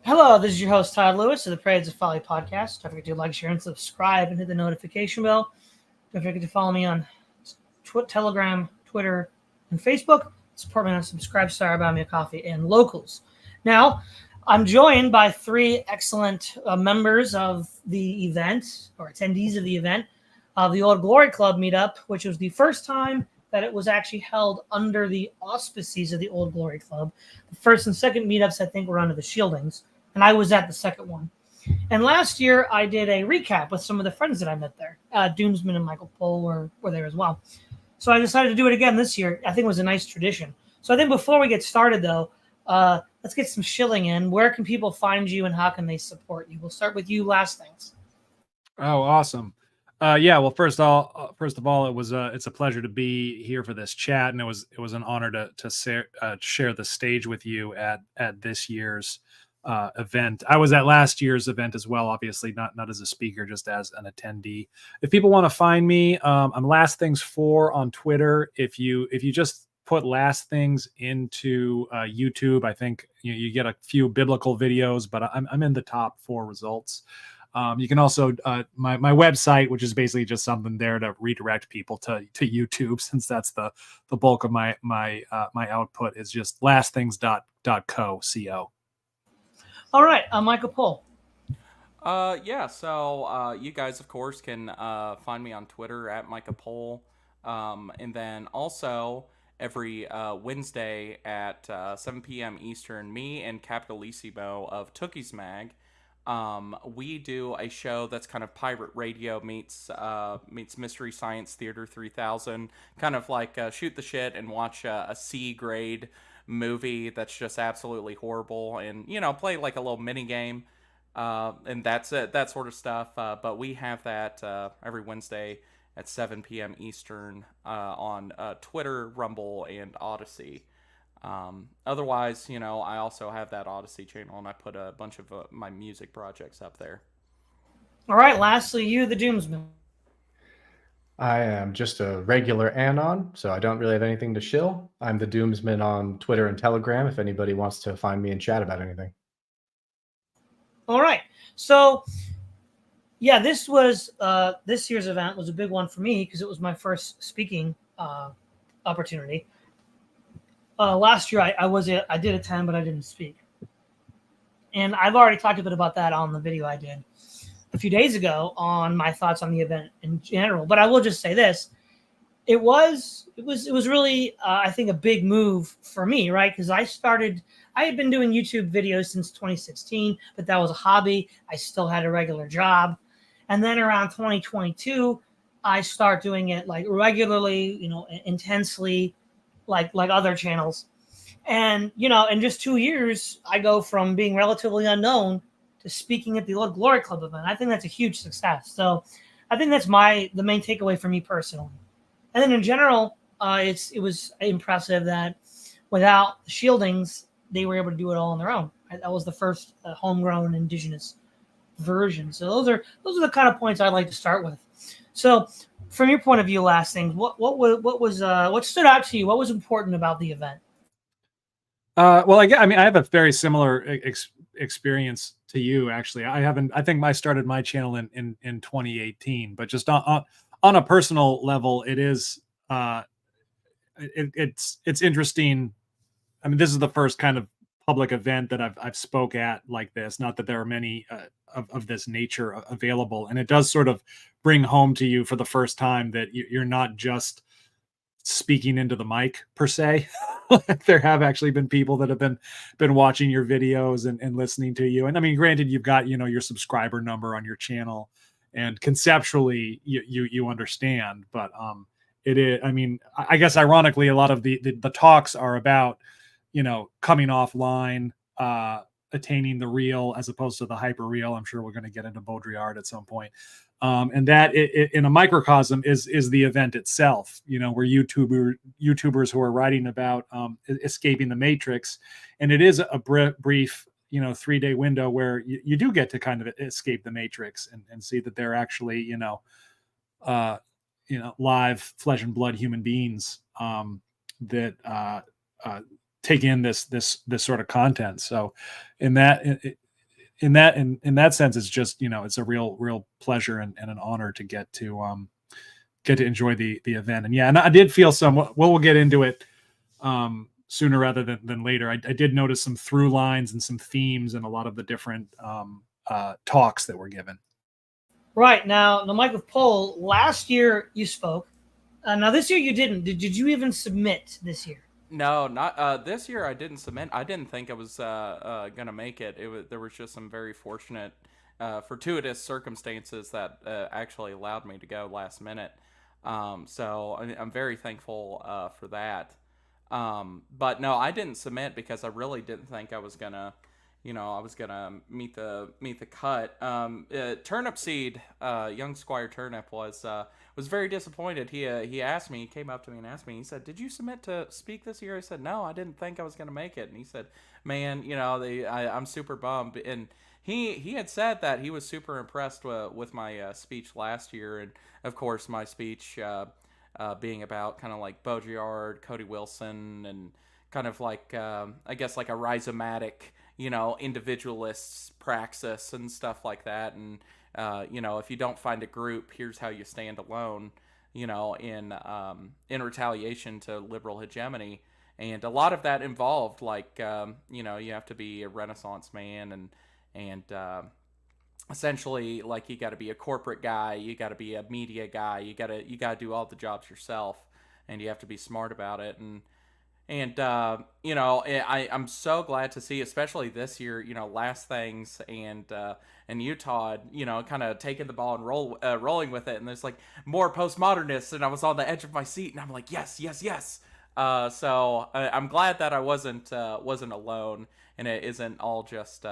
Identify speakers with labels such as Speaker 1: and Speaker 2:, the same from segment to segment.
Speaker 1: Hello, this is your host, Todd Lewis of the Parades of Folly podcast. Don't forget to like, share, and subscribe and hit the notification bell. Don't forget to follow me on Telegram, Twitter, and Facebook. Support me on Subscribestar, Buy Me a Coffee, and Locals. Now, I'm joined by three excellent members of the event, or attendees of the event, of the Old Glory Club meetup, which was the first time that it was actually held under the auspices of the Old Glory Club. The first and second meetups, I think, were under the Shieldings, and I was at the second one. And last year, I did a recap with some of the friends that I met there. Doomsman and MikeOfPol were there as well. So I decided to do it again this year. I think it was a nice tradition. So I think before we get started, though, let's get some shilling in. Where can people find you and how can they support you? We'll start with you last things.
Speaker 2: Oh, awesome. Yeah, well, first of all, it's a pleasure to be here for this chat, and it was an honor to share the stage with you at this year's event. I was at last year's event as well, obviously not as a speaker, just as an attendee. If people want to find me, I'm Last Things 4 on Twitter. If you just put Last Things into YouTube, I think you get a few biblical videos, but I'm in the top 4 results. You can also my website, which is basically just something there to redirect people to YouTube, since that's the bulk of my output, is just lastthings.co.
Speaker 1: All right, MikeOfPol.
Speaker 3: Yeah, so you guys, of course, can find me on Twitter at MikeOfPol. And then also every Wednesday at 7 p.m. Eastern, me and Capitalissimo of Tookies Mag, we do a show that's kind of pirate radio meets Mystery Science Theater 3000, kind of like shoot the shit and watch a C grade movie that's just absolutely horrible, and play like a little mini game, and that's it, that sort of stuff. But we have that every Wednesday at 7 p.m. Eastern on Twitter, Rumble, and Odyssey. Otherwise, I also have that Odyssey channel, and I put a bunch of my music projects up there.
Speaker 1: All right, lastly, you, the Doomsman.
Speaker 4: I am just a regular Anon, so I don't really have anything to shill. I'm the Doomsman on Twitter and Telegram if anybody wants to find me and chat about anything.
Speaker 1: All right. So, yeah, this was this year's event was a big one for me because it was my first speaking opportunity. Last year, I did attend, but I didn't speak. And I've already talked a bit about that on the video I did a few days ago on my thoughts on the event in general. But I will just say this: it was really I think a big move for me, right? Because I had been doing YouTube videos since 2016, but that was a hobby. I still had a regular job, and then around 2022, I start doing it like regularly, intensely, like other channels. And in just 2 years, I go from being relatively unknown to speaking at the Old Glory Club event. I think that's a huge success. So I think that's the main takeaway for me personally. And then in general, it was impressive that without the Shieldings, they were able to do it all on their own. That was the first homegrown indigenous version. So those are the kind of points I'd like to start with. So from your point of view, Last Things, what stood out to you? What was important about the event?
Speaker 2: Well, I have a very similar experience to you, actually. I think I started my channel in 2018, but just on a personal level, it is it's interesting. I mean, this is the first kind of public event that I've spoke at like this. Not that there are many of this nature available, and it does sort of bring home to you for the first time that you're not just speaking into the mic per se. There have actually been people that have been watching your videos and listening to you. And I mean, granted, you've got your subscriber number on your channel, and conceptually you understand. But it is. I mean, I guess ironically, a lot of the talks are about coming offline, attaining the real as opposed to the hyper real. I'm sure we're going to get into Baudrillard at some point. And that in a microcosm is the event itself, where YouTubers who are writing about escaping the matrix. And it is a brief, 3-day window where you do get to kind of escape the matrix and see that they're actually, live flesh and blood human beings that take in this sort of content. So in that in that sense, it's just, it's a real pleasure and an honor to get to enjoy the event. And yeah, and I did feel we'll get into it sooner rather than later. I did notice some through lines and some themes in a lot of the different talks that were given.
Speaker 1: Right. Now, the MikeOfPol, last year you spoke. Now this year you didn't. Did you even submit this year?
Speaker 3: No, not this year. I didn't submit. I didn't think I was gonna make it. There was just some very fortunate, fortuitous circumstances that actually allowed me to go last minute. So I'm very thankful for that. But no, I didn't submit because I really didn't think I was gonna, meet the cut. Turnip Seed, young Squire Turnip was very disappointed. He asked me, he came up to me and asked me, he said, "Did you submit to speak this year?" I said, "No, I didn't think I was going to make it." And he said, "Man, I'm super bummed." And he had said that he was super impressed with my speech last year. And of course, my speech being about kind of like Baudrillard, Cody Wilson, and kind of like, I guess like a rhizomatic, individualist's praxis and stuff like that. And, if you don't find a group, here's how you stand alone, in retaliation to liberal hegemony. And a lot of that involved, like, you have to be a Renaissance man and essentially, like, you got to be a corporate guy, you got to be a media guy, you got to do all the jobs yourself, and you have to be smart about it. And I'm so glad to see, especially this year, Last Things and Utah, kind of taking the ball and rolling with it. And there's like more postmodernists, and I was on the edge of my seat, and I'm like, yes. So I'm glad that I wasn't alone, and it isn't all just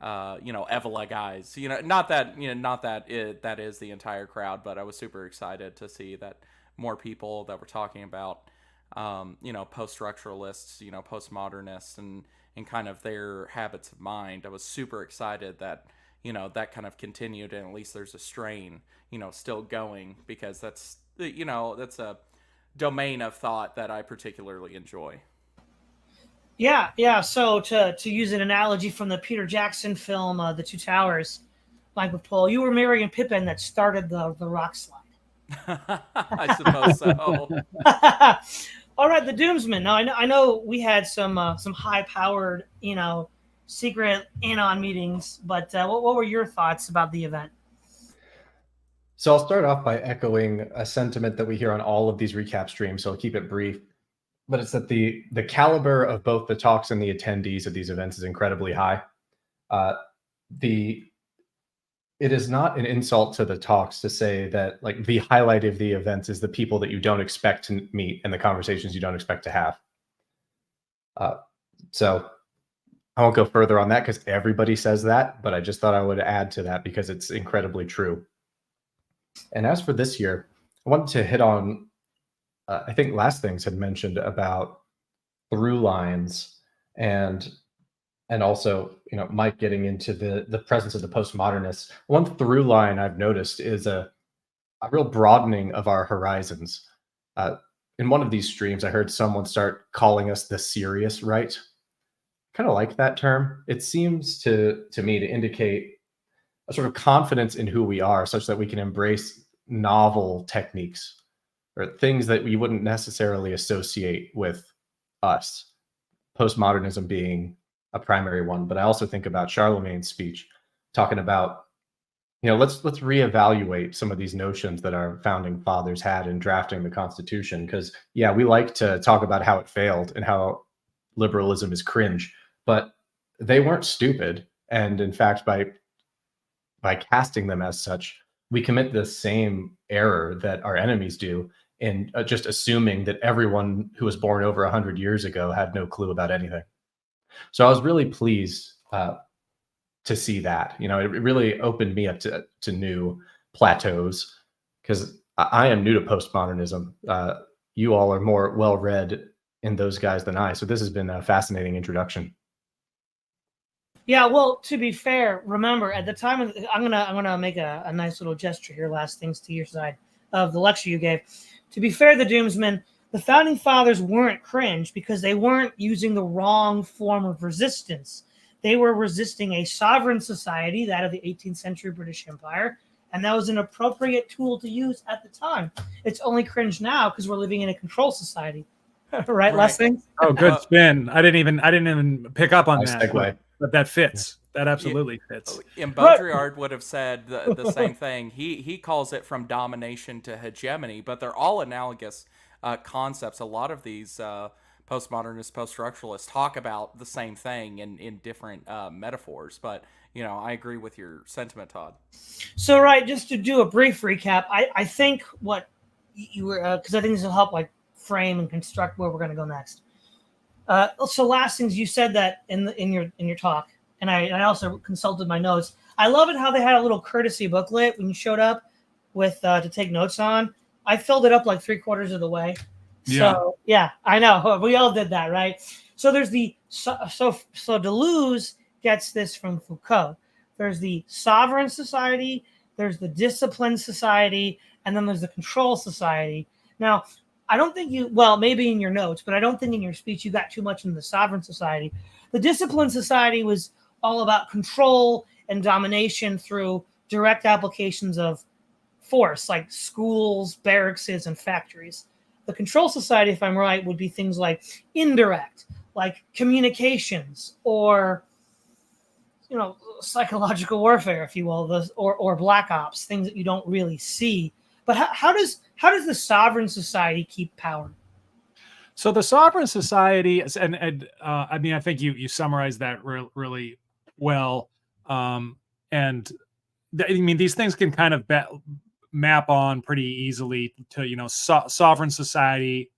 Speaker 3: Evola guys. Not that that is the entire crowd, but I was super excited to see that more people that were talking about post-structuralists, postmodernists, and kind of their habits of mind. I was super excited that, that kind of continued, and at least there's a strain, still going, because that's a domain of thought that I particularly enjoy.
Speaker 1: Yeah. So to use an analogy from the Peter Jackson film, The Two Towers, MikeOfPol, you were Merry and Pippin that started the rock slide.
Speaker 3: I suppose so.
Speaker 1: All right, the Doomsman. Now I know we had some high-powered, secret anon meetings, but what were your thoughts about the event?
Speaker 4: So I'll start off by echoing a sentiment that we hear on all of these recap streams, so I'll keep it brief. But it's that the caliber of both the talks and the attendees of these events is incredibly high. It is not an insult to the talks to say that, like, the highlight of the events is the people that you don't expect to meet and the conversations you don't expect to have. So I won't go further on that because everybody says that, but I just thought I would add to that because it's incredibly true. And as for this year, I wanted to hit on, I think Last Things had mentioned about through lines and also, Mike getting into the presence of the postmodernists. One through line I've noticed is a real broadening of our horizons. In one of these streams, I heard someone start calling us the serious right. Kind of like that term. It seems to me to indicate a sort of confidence in who we are, such that we can embrace novel techniques or things that we wouldn't necessarily associate with us. Postmodernism being a primary one, but I also think about Charlemagne's speech talking about, let's reevaluate some of these notions that our founding fathers had in drafting the Constitution. Because we like to talk about how it failed and how liberalism is cringe, but they weren't stupid. And in fact, by casting them as such, we commit the same error that our enemies do in just assuming that everyone who was born over 100 years ago had no clue about anything. So I was really pleased to see that. It really opened me up to new plateaus, because I am new to postmodernism. You all are more well-read in those guys than I. So this has been a fascinating introduction.
Speaker 1: Yeah, well, to be fair, remember at the time of, I'm gonna make a nice little gesture here. Last Things to your side of the lecture you gave. To be fair, the Doomsman, the founding fathers weren't cringe because they weren't using the wrong form of resistance. they were resisting a sovereign society, that of the 18th century British Empire, and that was an appropriate tool to use at the time. It's only cringe now because we're living in a control society. Right, Lessing?
Speaker 2: Oh, good spin. I didn't even pick up on
Speaker 4: Nice
Speaker 2: that.
Speaker 4: segue.
Speaker 2: But that fits. That absolutely fits.
Speaker 3: And Baudrillard would have said the same thing. He calls it from domination to hegemony, but they're all analogous concepts. A lot of these postmodernists, post-structuralists talk about the same thing in different metaphors. But, I agree with your sentiment, Todd.
Speaker 1: So, right, just to do a brief recap, I think what you were, because I think this will help frame and construct where we're going to go next. So last things you said that in your talk, and I also consulted my notes. I love it how they had a little courtesy booklet when you showed up with to take notes on. I filled it up like 3/4 of the way. So yeah, I know we all did that, right? So there's so Deleuze gets this from Foucault. There's the sovereign society, there's the disciplined society, and then there's the control society. Now, I don't think maybe in your notes, but I don't think in your speech you got too much into the sovereign society. The disciplined society was all about control and domination through direct applications of force, like schools, barracks, and factories. The control society, if I'm right, would be things like indirect, like communications, or psychological warfare, if you will, or black ops, things that you don't really see. But how does the sovereign society keep power?
Speaker 2: So the sovereign society, and I mean, I think you summarized that really well. These things can kind of map on pretty easily to, sovereign society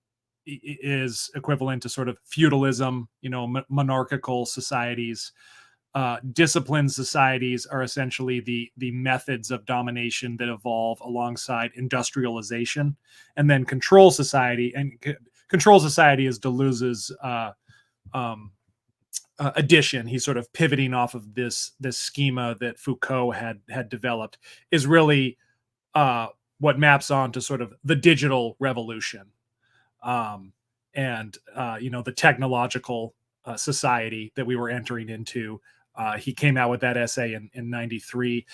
Speaker 2: is equivalent to sort of feudalism, monarchical societies. Disciplined societies are essentially the methods of domination that evolve alongside industrialization, and then control society. And control society is Deleuze's addition. He's sort of pivoting off of this schema that Foucault had developed, is really what maps on to sort of the digital revolution, and the technological society that we were entering into. He came out with that essay in 93.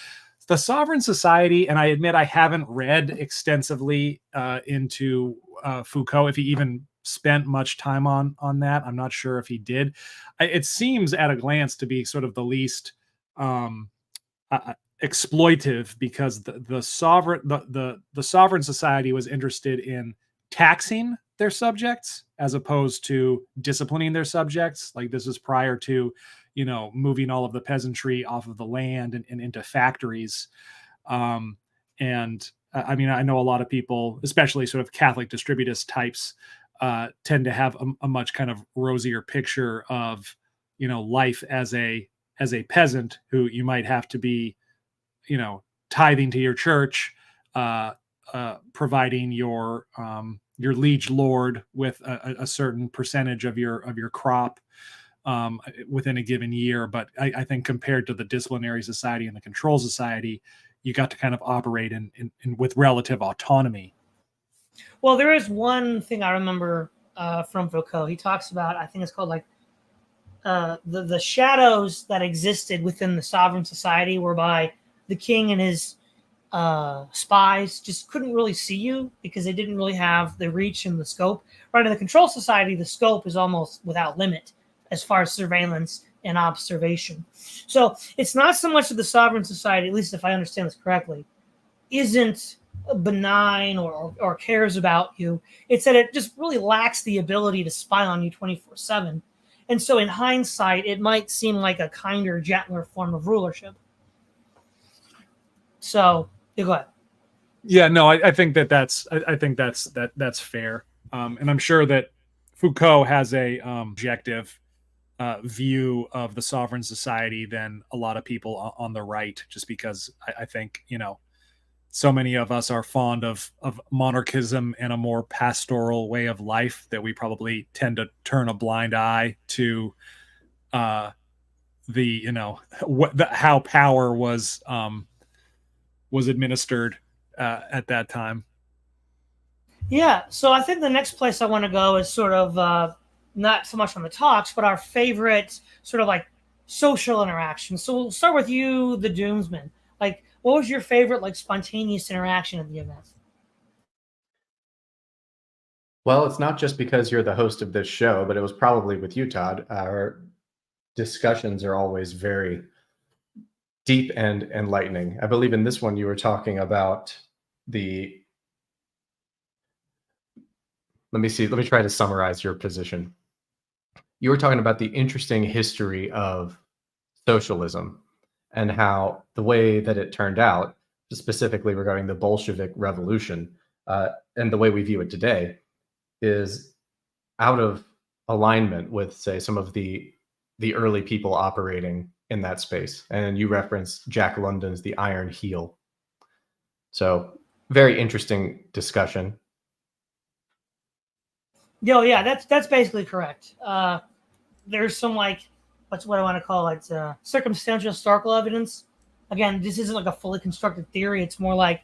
Speaker 2: The sovereign society, and I admit I haven't read extensively into Foucault, if he even spent much time on that. I'm not sure if he did. It seems at a glance to be sort of the least exploitive, because the sovereign society was interested in taxing their subjects as opposed to disciplining their subjects. Like, this is prior to moving all of the peasantry off of the land and into factories. And I mean, I know a lot of people, especially sort of Catholic distributist types, tend to have a much kind of rosier picture of, life as a peasant, who you might have to be, tithing to your church, providing your liege lord with a certain percentage of your crop within a given year. But I think compared to the disciplinary society and the control society, you got to kind of operate in with relative autonomy.
Speaker 1: Well, there is one thing I remember from Foucault. He talks about, I think it's called the shadows that existed within the sovereign society, whereby the king and his spies just couldn't really see you because they didn't really have the reach and the scope. Right, in the control society, the scope is almost without limit as far as surveillance and observation. So it's not so much that the sovereign society, at least if I understand this correctly, isn't benign or cares about you. It's that it just really lacks the ability to spy on you 24/7. And so in hindsight, it might seem like a kinder, gentler form of rulership. So go ahead.
Speaker 2: Yeah, no, I think that's fair. And I'm sure that Foucault has a objective view of the sovereign society than a lot of people on the right, just because I think, so many of us are fond of monarchism and a more pastoral way of life that we probably tend to turn a blind eye to how power was administered at that time.
Speaker 1: Yeah, so I think the next place I want to go is sort of not so much on the talks, but our favorite sort of social interaction. So we'll start with you, the Doomsman. Like, what was your favorite like spontaneous interaction at the event?
Speaker 4: Well, it's not just because you're the host of this show, but it was probably with you, Todd. Our discussions are always very deep and enlightening. I believe in this one you were talking about the. Let me see. Let me try to summarize your position. You were talking about the interesting history of socialism and how the way that it turned out, specifically regarding the Bolshevik Revolution, and the way we view it today, is out of alignment with, say, some of the early people operating in that space. And you referenced Jack London's The Iron Heel. So very interesting discussion.
Speaker 1: Yo, yeah, that's basically correct. There's some like what I want to call it, circumstantial historical evidence. Again, this isn't like a fully constructed theory. It's more like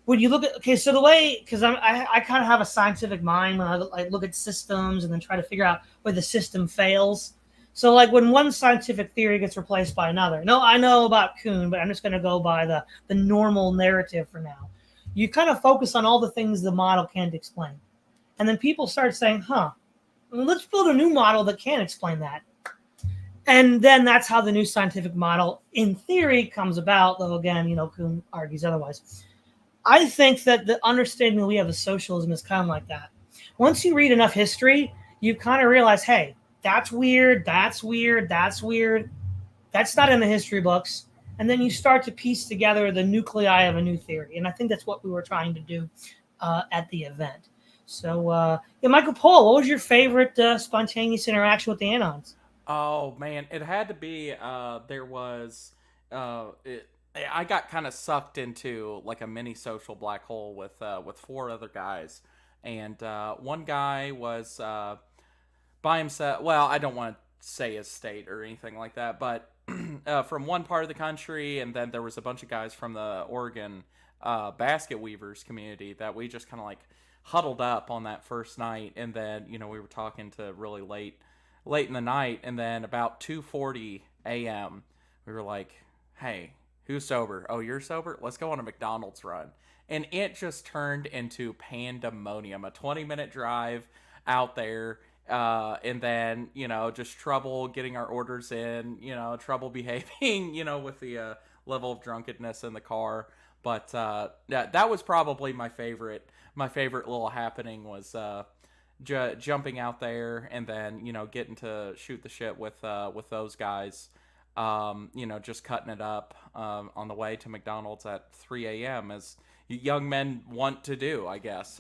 Speaker 1: when you look at so the way, because I kind of have a scientific mind when I look at systems and then try to figure out where the system fails. So like when one scientific theory gets replaced by another. No, I know about Kuhn, but I'm just going to go by the normal narrative for now. You kind of focus on all the things the model can't explain. And then people start saying, let's build a new model that can explain that. And then that's how the new scientific model, in theory, comes about, though, again, Kuhn argues otherwise. I think that the understanding that we have of socialism is kind of like that. Once you read enough history, you kind of realize, hey, that's weird, that's weird, that's weird. That's not in the history books. And then you start to piece together the nuclei of a new theory. And I think that's what we were trying to do at the event. So, MikeOfPol, what was your favorite spontaneous interaction with the Anons?
Speaker 3: Oh man, it had to be. There was. I got kind of sucked into like a mini social black hole with four other guys, and one guy was by himself. Well, I don't want to say his state or anything like that, but from one part of the country, and then there was a bunch of guys from the Oregon basket weavers community that we just kind of like huddled up on that first night, and then we were talking to really late in the night, and then about 2:40 a.m. we were like, hey, who's sober? Oh, you're sober? Let's go on a McDonald's run. And it just turned into pandemonium, a 20-minute drive out there, and then just trouble getting our orders in, trouble behaving with the level of drunkenness in the car. But that was probably my favorite little happening was jumping out there and then getting to shoot the shit with those guys, just cutting it up on the way to McDonald's at 3 a.m. as young men want to do, I guess.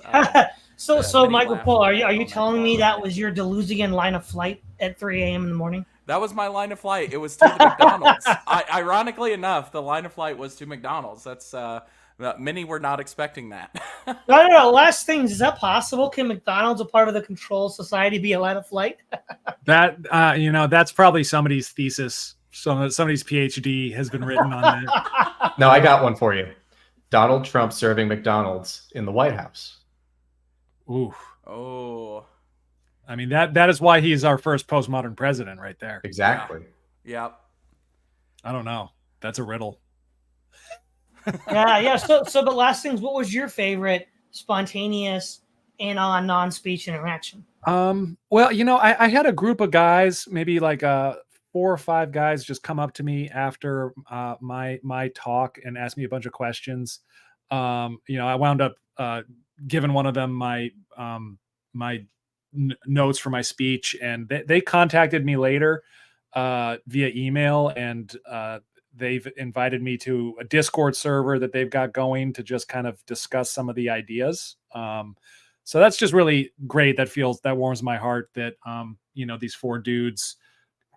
Speaker 1: So MikeOfPol, are you telling me that was your Delusian line of flight at 3 a.m. in the morning?
Speaker 3: That was my line of flight. It was to the McDonald's. Ironically enough, the line of flight was to McDonald's. That's many were not expecting that.
Speaker 1: No. Last things, is that possible? Can McDonald's, a part of the control society, be a line of flight?
Speaker 2: That that's probably somebody's thesis. Somebody's PhD has been written on that.
Speaker 4: No, I got one for you. Donald Trump serving McDonald's in the White House.
Speaker 2: Ooh.
Speaker 3: Oh.
Speaker 2: I mean, that is why he's our first postmodern president right there.
Speaker 4: Exactly.
Speaker 3: Yeah. Yep.
Speaker 2: I don't know. That's a riddle.
Speaker 1: Yeah. So, but last things, what was your favorite spontaneous non-speech interaction?
Speaker 2: Well, I had a group of guys, maybe like 4 or 5 guys, just come up to me after my talk and ask me a bunch of questions. I wound up giving one of them my notes for my speech, and they contacted me later via email, and they've invited me to a Discord server that they've got going to just kind of discuss some of the ideas. So that's just really great. That warms my heart that these 4 dudes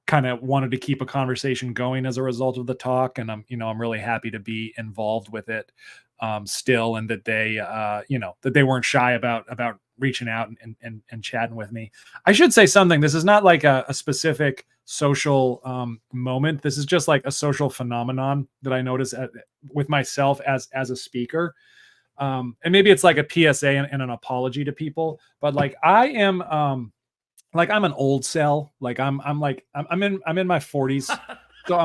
Speaker 2: kind of wanted to keep a conversation going as a result of the talk, and I'm really happy to be involved with it still, and that they that they weren't shy about reaching out and chatting with me. I should say something. This is not like a specific social moment. This is just like a social phenomenon that I notice with myself as a speaker. And maybe it's like a PSA and an apology to people, but like I am like I'm an old cell. Like I'm in my 40s. So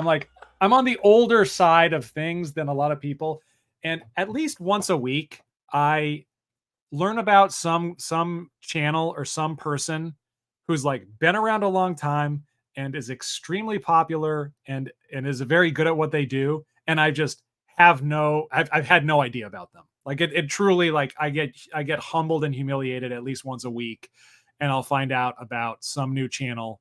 Speaker 2: I'm on the older side of things than a lot of people. And at least once a week, I learn about some channel or some person who's like been around a long time and is extremely popular and is very good at what they do. And I just I've had no idea about them. Like it truly, like I get humbled and humiliated at least once a week, and I'll find out about some new channel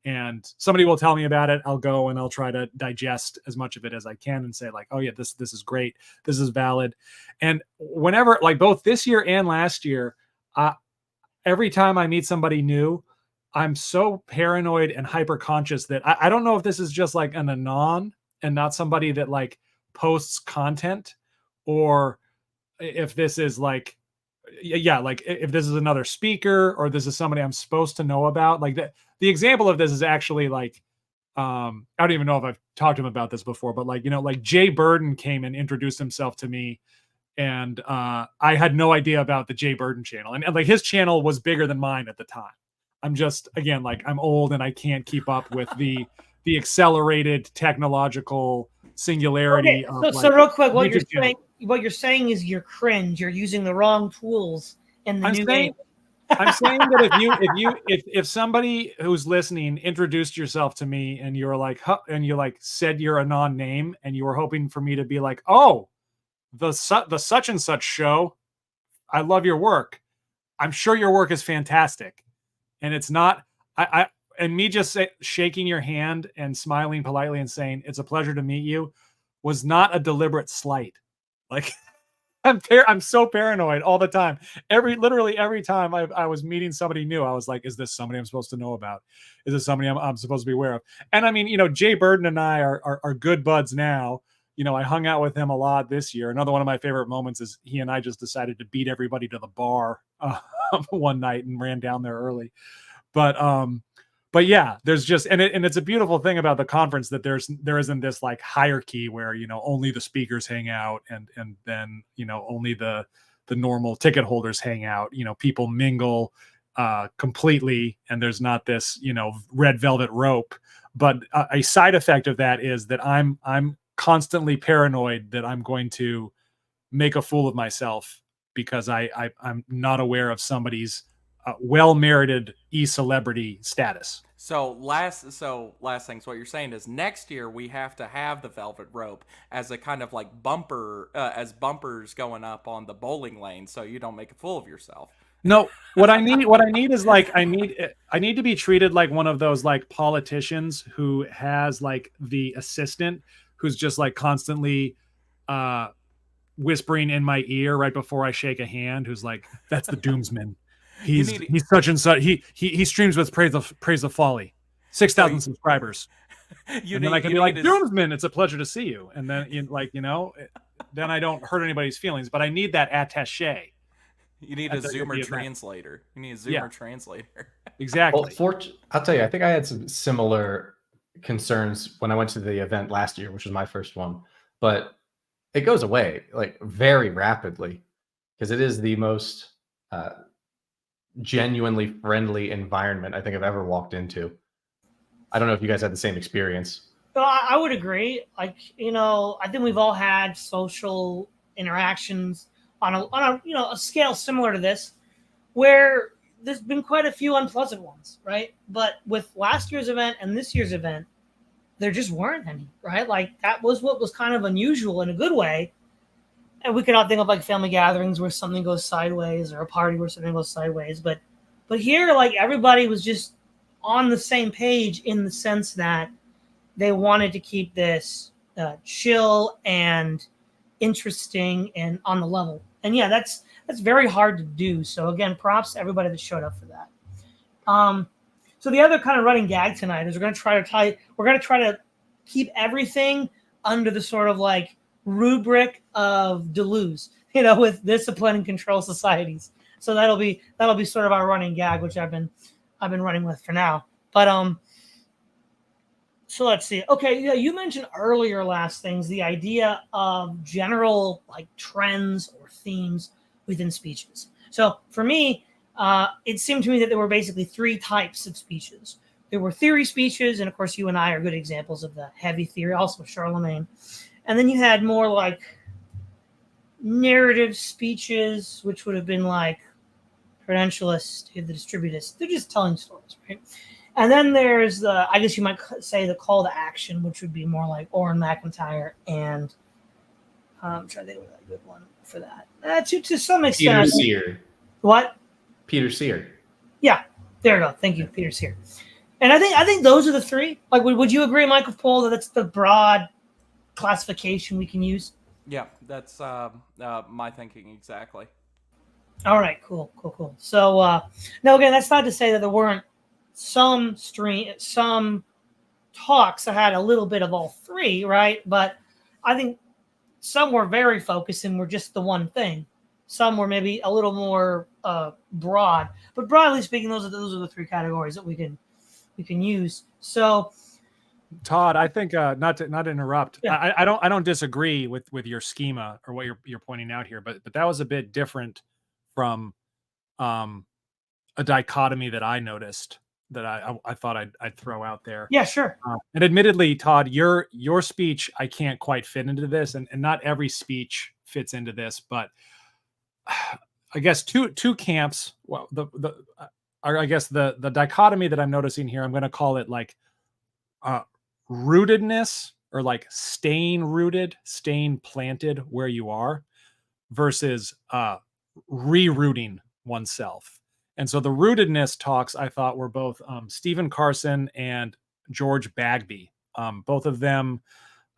Speaker 2: and somebody will tell me about it. I'll go and I'll try to digest as much of it as I can and say like, oh yeah, this is great. This is valid. And whenever, like both this year and last year, every time I meet somebody new, I'm so paranoid and hyper conscious that I don't know if this is just like an anon and not somebody that like posts content, or if this is like, yeah, like if this is another speaker or this is somebody I'm supposed to know about. Like the example of this is actually like, I don't even know if I've talked to him about this before, but like, like Jay Burden came and introduced himself to me, and I had no idea about the Jay Burden channel, and like his channel was bigger than mine at the time. I'm just, again, like I'm old and I can't keep up with the accelerated technological singularity of
Speaker 1: so,
Speaker 2: like,
Speaker 1: so real quick,
Speaker 2: YouTube channels.
Speaker 1: what you're saying is you're cringe. You're using the wrong tools in the new age.
Speaker 2: I'm saying that if somebody who's listening introduced yourself to me and you're like, huh, and you like said you're a non-name and you were hoping for me to be like, oh, the such and such show, I love your work. I'm sure your work is fantastic. And it's not, and me just shaking your hand and smiling politely and saying, it's a pleasure to meet you, was not a deliberate slight. Like, I'm so paranoid all the time. Literally every time I was meeting somebody new, I was like, is this somebody I'm supposed to know about? Is this somebody I'm supposed to be aware of? And I mean, Jay Burden and I are good buds now. I hung out with him a lot this year. Another one of my favorite moments is he and I just decided to beat everybody to the bar one night and ran down there early. But yeah, there's just, and it's a beautiful thing about the conference that there isn't this like hierarchy where, only the speakers hang out and then, only the normal ticket holders hang out. People mingle completely, and there's not this, red velvet rope. But a side effect of that is that I'm constantly paranoid that I'm going to make a fool of myself because I'm not aware of somebody's well-merited e-celebrity status.
Speaker 3: So last things, what you're saying is next year we have to have the velvet rope as a kind of like bumper, as bumpers going up on the bowling lane, so you don't make a fool of yourself.
Speaker 2: No, what I need is like I need to be treated like one of those like politicians who has like the assistant who's just like constantly whispering in my ear right before I shake a hand, who's like, that's the Doomsman. He's such and such. He streams with Praise of Folly, 6,000 subscribers. And then I can be like, Doomsman, it's a pleasure to see you. And then then I don't hurt anybody's feelings, but I need that attaché.
Speaker 3: You need a Zoomer translator. You need a Zoomer translator.
Speaker 2: Exactly.
Speaker 4: Well, I'll tell you, I think I had some similar concerns when I went to the event last year, which was my first one, but it goes away like very rapidly because it is the most genuinely friendly environment I think I've ever walked into. I don't know if you guys had the same experience.
Speaker 1: Well, I would agree. Like, I think we've all had social interactions on a scale similar to this, where there's been quite a few unpleasant ones, right? But with last year's event and this year's event, there just weren't any, right? Like that was what was kind of unusual in a good way. And we could all think of like family gatherings where something goes sideways or a party where something goes sideways. But here, like everybody was just on the same page in the sense that they wanted to keep this chill and interesting and on the level. And yeah, that's very hard to do. So again, props to everybody that showed up for that. So the other kind of running gag tonight is we're going to try to keep everything under the sort of like rubric of Deleuze, with discipline and control societies. So that'll be sort of our running gag, which I've been running with for now. But so let's see. Okay, yeah, you mentioned earlier last things, the idea of general like trends or themes within speeches. So for me, it seemed to me that there were basically three types of speeches. There were theory speeches, and of course, you and I are good examples of the heavy theory, also Charlemagne. And then you had more like narrative speeches, which would have been like Prudentialists, the Distributists. They're just telling stories, right? And then there's I guess you might say the call to action, which would be more like Orrin McIntyre and I'm trying to think of a good one for that. To some extent.
Speaker 4: Peter Sear.
Speaker 1: What?
Speaker 4: Peter Sear.
Speaker 1: Yeah, there you go. Thank you, Peter Sear. And I think those are the three. Like, would you agree, MikeOfPol, that that's the broad classification we can use?
Speaker 3: Yeah, that's my thinking exactly.
Speaker 1: All right, cool. So, now again, that's not to say that there weren't some talks that had a little bit of all three, right? But I think some were very focused and were just the one thing. Some were maybe a little more broad, but broadly speaking, those are the three categories that we can use. So,
Speaker 2: Todd, I think not to interrupt. Yeah. I don't disagree with your schema or what you're pointing out here, but that was a bit different from a dichotomy that I noticed that I thought I'd throw out there.
Speaker 1: Yeah, sure.
Speaker 2: And admittedly, Todd, your speech I can't quite fit into this, and not every speech fits into this, but I guess two camps. Well, I guess the dichotomy that I'm noticing here, I'm going to call it like rootedness, or like staying rooted, staying planted where you are, versus rerouting oneself. And so the rootedness talks I thought were both Stephen Carson and George Bagby. Both of them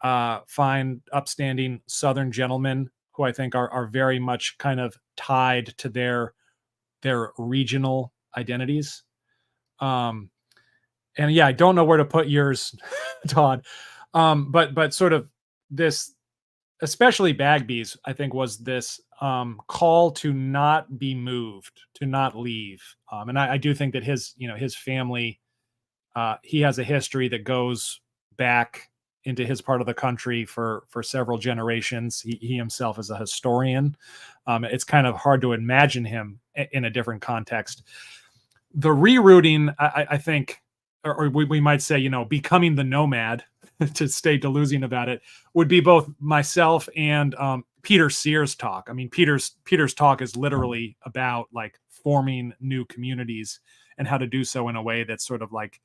Speaker 2: fine, upstanding Southern gentlemen who I think are very much kind of tied to their regional identities. And yeah, I don't know where to put yours, Todd. But sort of this, especially Bagby's, I think, was this call to not be moved, to not leave. And I do think that his family, he has a history that goes back into his part of the country for several generations. He himself is a historian. It's kind of hard to imagine him in a different context. The rerouting, I think, or we might say, becoming the nomad, to stay deluging about it, would be both myself and Peter Sear's talk. I mean, Peter's talk is literally about like forming new communities and how to do so in a way that's sort of like,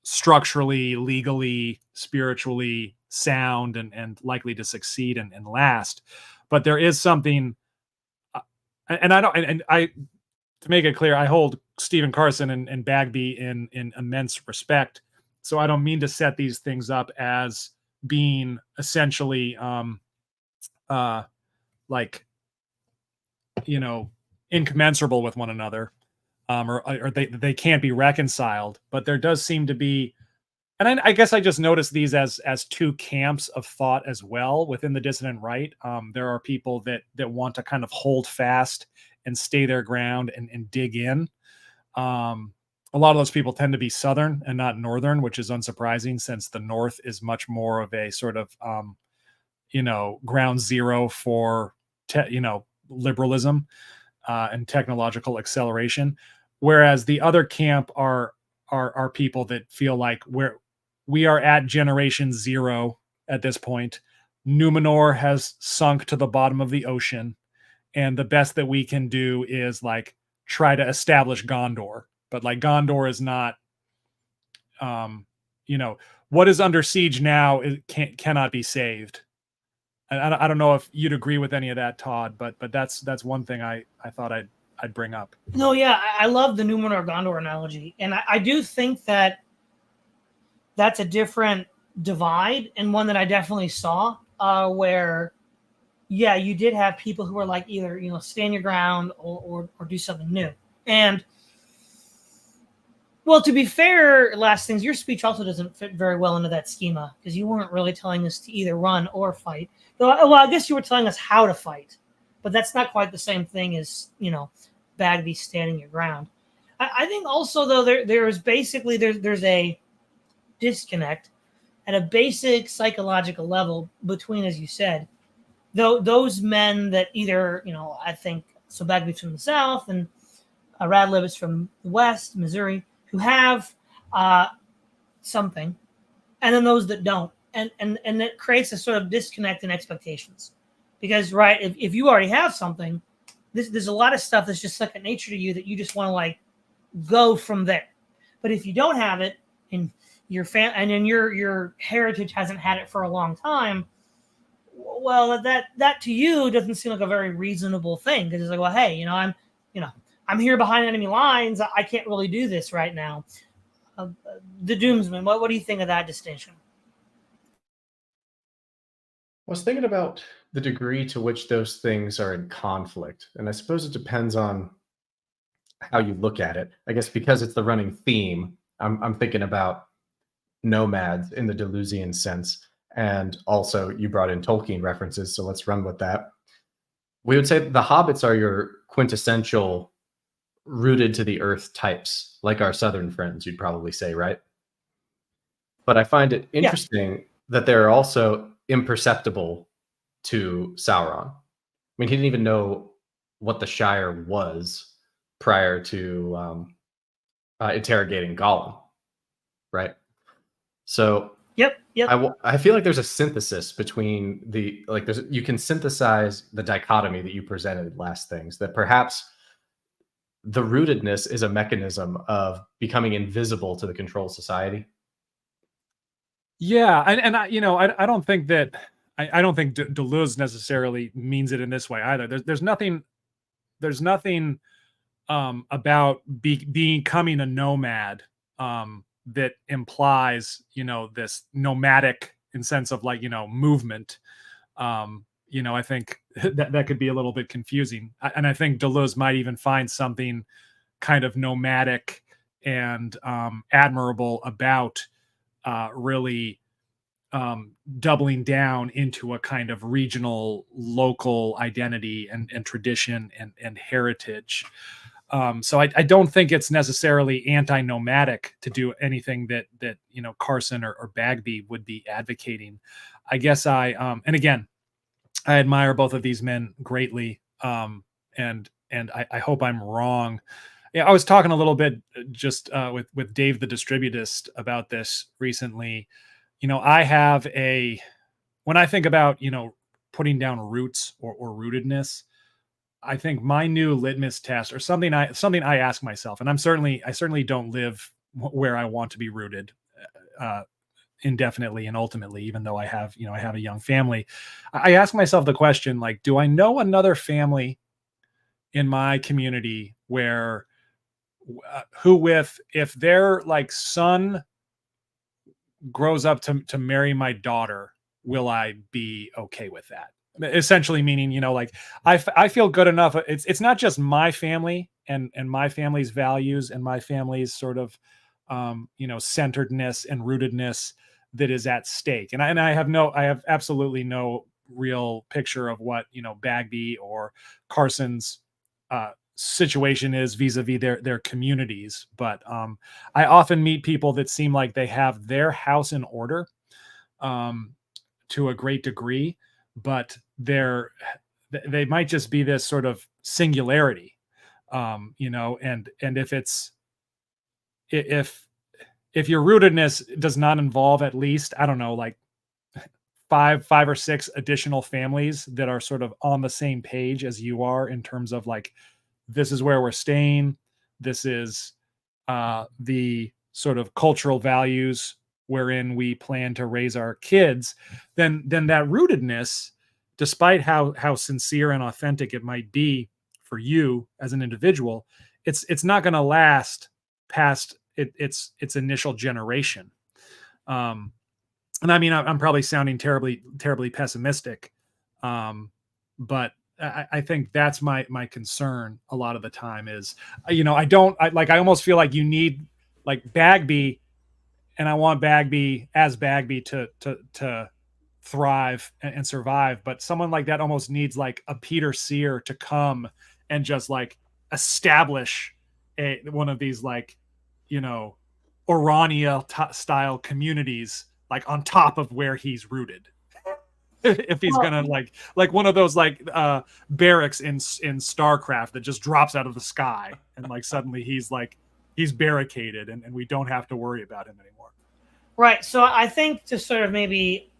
Speaker 2: structurally, legally, spiritually sound and likely to succeed and last. But there is something, and I to make it clear, I hold Stephen Carson and Bagby in immense respect. So I don't mean to set these things up as being essentially like, incommensurable with one another, or they can't be reconciled. But there does seem to be, and I guess I just noticed these as two camps of thought as well within the dissident right. There are people that want to kind of hold fast and stay their ground and dig in. A lot of those people tend to be Southern and not Northern, which is unsurprising since the North is much more of a sort of, ground zero for, liberalism and technological acceleration. Whereas the other camp are people that feel like we are at generation zero at this point. Numenor has sunk to the bottom of the ocean, and the best that we can do is like try to establish Gondor. But like Gondor is not, what is under siege now cannot be saved. And I don't know if you'd agree with any of that, Todd, but that's one thing I thought I'd bring up.
Speaker 1: No, yeah, I love the Numenor Gondor analogy, and I do think that that's a different divide, and one that I definitely saw where, yeah, you did have people who were like either stand your ground or do something new. And well, to be fair, last things, your speech also doesn't fit very well into that schema because you weren't really telling us to either run or fight. Though, well, I guess you were telling us how to fight, but that's not quite the same thing as Bagby standing your ground. I think also though there's basically there's a disconnect at a basic psychological level between, as you said, those men that either I think so Bagby's from the South and Radlibbits from the West, Missouri, who have something, and then those that don't. And it creates a sort of disconnect in expectations. Because, right, if you already have something, there's a lot of stuff that's just second nature to you that you just want to like go from there. But if you don't have it, and your heritage hasn't had it for a long time, well, that to you doesn't seem like a very reasonable thing, because it's like, well, hey, I'm here behind enemy lines. I can't really do this right now. The Doomsman, what do you think of that distinction?
Speaker 4: I was thinking about the degree to which those things are in conflict, and I suppose it depends on how you look at it. I guess because it's the running theme, I'm thinking about nomads in the Deleuzian sense, and also you brought in Tolkien references, so let's run with that. We would say the hobbits are your quintessential rooted to the earth types, like our southern friends, you'd probably say, right? But I find it interesting that they're also imperceptible to Sauron. I mean, he didn't even know what the Shire was prior to interrogating Gollum, right? So
Speaker 1: Yep.
Speaker 4: I feel like there's a synthesis between you can synthesize the dichotomy that you presented last things, that perhaps the rootedness is a mechanism of becoming invisible to the control society.
Speaker 2: Yeah, I don't think that I don't think Deleuze necessarily means it in this way either. There's nothing about becoming a nomad that implies this nomadic in sense of like movement. I think that could be a little bit confusing, and I think Deleuze might even find something kind of nomadic and admirable about really doubling down into a kind of regional, local identity and tradition and heritage. So I don't think it's necessarily anti-nomadic to do anything that Carson or Bagby would be advocating. I guess and again, I admire both of these men greatly, and I hope I'm wrong. Yeah, I was talking a little bit just with Dave the Distributist about this recently. I have when I think about putting down roots or rootedness, I think my new litmus test, or something I ask myself, and I certainly don't live where I want to be rooted indefinitely and ultimately, even though I have a young family. I ask myself the question, like, do I know another family in my community where if their like son grows up to marry my daughter, will I be okay with that? Essentially meaning, like I feel good enough. It's not just my family and my family's values and my family's sort of, centeredness and rootedness that is at stake. And I have absolutely no real picture of what, Bagby or Carson's, situation is vis-a-vis their communities. But I often meet people that seem like they have their house in order to a great degree, but they might just be this sort of singularity, and if your rootedness does not involve at least, I don't know, like five or six additional families that are sort of on the same page as you are in terms of like, this is where we're staying, this is the sort of cultural values wherein we plan to raise our kids, then that rootedness, despite how sincere and authentic it might be for you as an individual, it's not going to last past its initial generation. And I mean, I'm probably sounding terribly pessimistic, but I think that's my concern a lot of the time is, I almost feel like you need like Bagby, and I want Bagby to thrive and survive. But someone like that almost needs like a Peter Sear to come and just like establish one of these like, Orania style communities, like on top of where he's rooted. if he's gonna like one of those barracks in StarCraft that just drops out of the sky and like suddenly he's barricaded and we don't have to worry about him anymore.
Speaker 1: Right. So I think to sort of maybe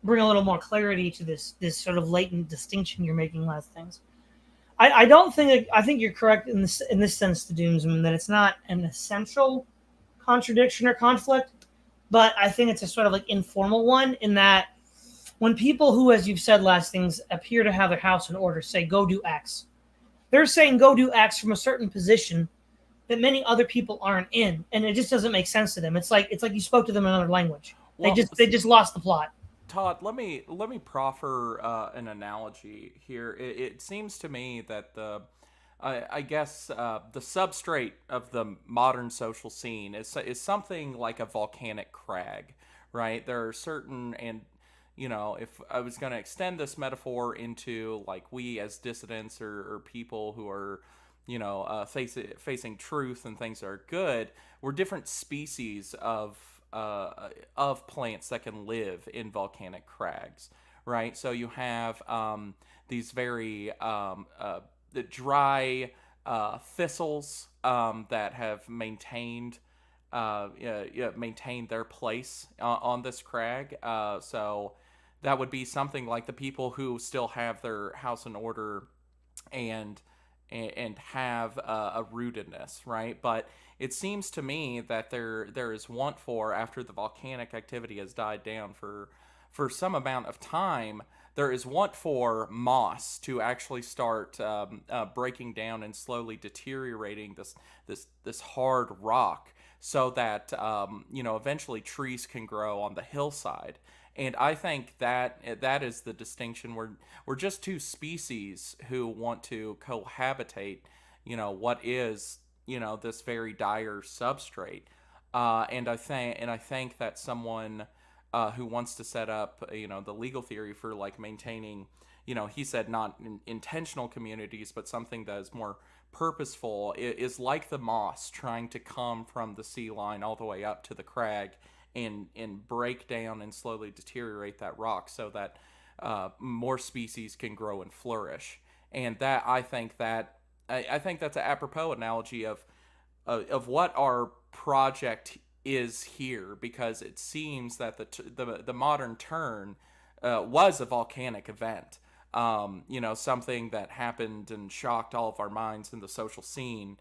Speaker 1: bring a little more clarity to this sort of latent distinction you're making last things. I think you're correct in this sense, TheDoomsman, that it's not an essential contradiction or conflict, but I think it's a sort of like informal one in that when people who, as you've said last things, appear to have their house in order, say go do X, they're saying go do X from a certain position that many other people aren't in, and it just doesn't make sense to them. It's like you spoke to them in another language.
Speaker 3: Well,
Speaker 1: they just lost the plot.
Speaker 3: Todd, let me proffer an analogy here. It seems to me that I guess the substrate of the modern social scene is something like a volcanic crag, right? There are certain, and if I was going to extend this metaphor into like we as dissidents or people who are facing truth and things that are good, we're different species of plants that can live in volcanic crags, right? So you have these very the dry thistles that have maintained their place on this crag. So that would be something like the people who still have their house in order and have a rootedness, right? But it seems to me that there is want for, after the volcanic activity has died down for some amount of time, there is want for moss to actually start breaking down and slowly deteriorating this hard rock, so that eventually trees can grow on the hillside. And I think that is the distinction. We're just two species who want to cohabitate, what is, this very dire substrate. And I think that someone who wants to set up, the legal theory for like maintaining, he said not intentional communities, but something that is more purposeful, is like the moss trying to come from the sea line all the way up to the crag and break down and slowly deteriorate that rock so that more species can grow and flourish. And that I think that's an apropos analogy of what our project is here, because it seems that the modern turn was a volcanic event. Something that happened and shocked all of our minds in the social scene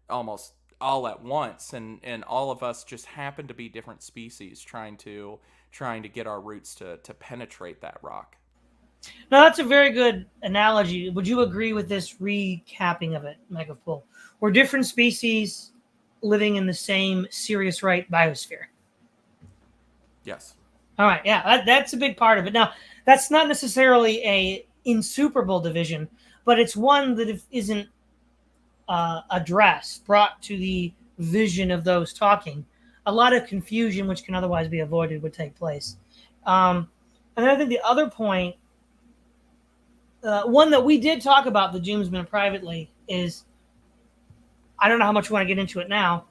Speaker 3: almost all at once, and all of us just happen to be different species trying to get our roots to penetrate that rock.
Speaker 1: No, that's a very good analogy. Would you agree with this recapping of it, MikeOfPol? We're different species living in the same serious right biosphere.
Speaker 3: Yes.
Speaker 1: All right. Yeah, that's a big part of it. Now, that's not necessarily a insuperable division, but it's one that isn't brought to the vision of those talking, a lot of confusion, which can otherwise be avoided, would take place. And then I think the other point, one that we did talk about the Doomsman privately, is, I don't know how much we want to get into it now.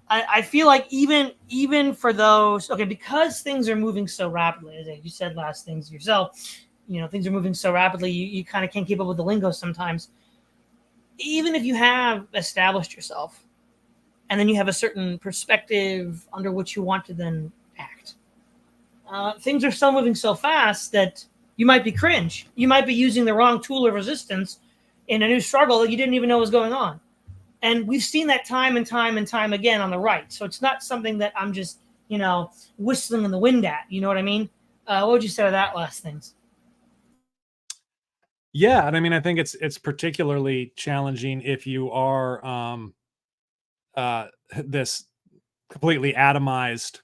Speaker 1: I feel like even for those, okay, because things are moving so rapidly, as you said last things yourself, things are moving so rapidly, you kind of can't keep up with the lingo sometimes. Even if you have established yourself and then you have a certain perspective under which you want to then act, things are still moving so fast that you might be cringe. You might be using the wrong tool of resistance in a new struggle that you didn't even know was going on. And we've seen that time and time and time again on the right. So it's not something that I'm just, whistling in the wind at. You know what I mean? What would you say to that last things?
Speaker 2: Yeah, and I mean, I think it's particularly challenging if you are this completely atomized,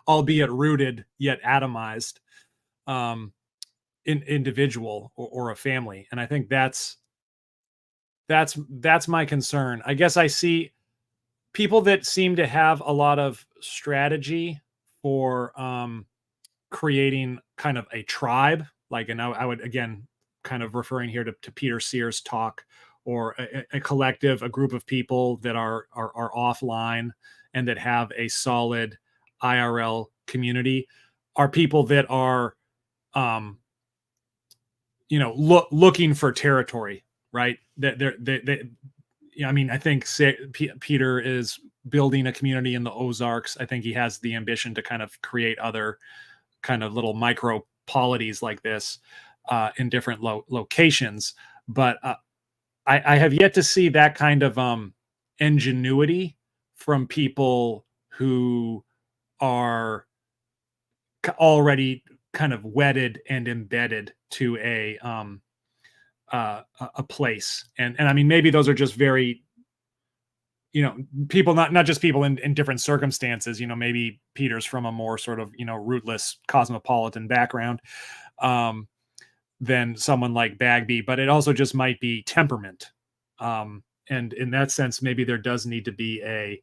Speaker 2: albeit rooted yet atomized, individual or a family, and I think that's my concern. I guess I see people that seem to have a lot of strategy for creating kind of a tribe. Like, and I would, again, kind of referring here to Peter Sears' talk, or a collective, a group of people that are offline and that have a solid IRL community are people that are, looking for territory, right? I mean, I think Peter is building a community in the Ozarks. I think he has the ambition to kind of create other kind of little micro polities like this in different locations. But I have yet to see that kind of ingenuity from people who are already kind of wedded and embedded to a place. And I mean, maybe those are just very, people, not just people in different circumstances. Maybe Peter's from a more sort of, rootless cosmopolitan background than someone like Bagby, but it also just might be temperament. And in that sense, maybe there does need to be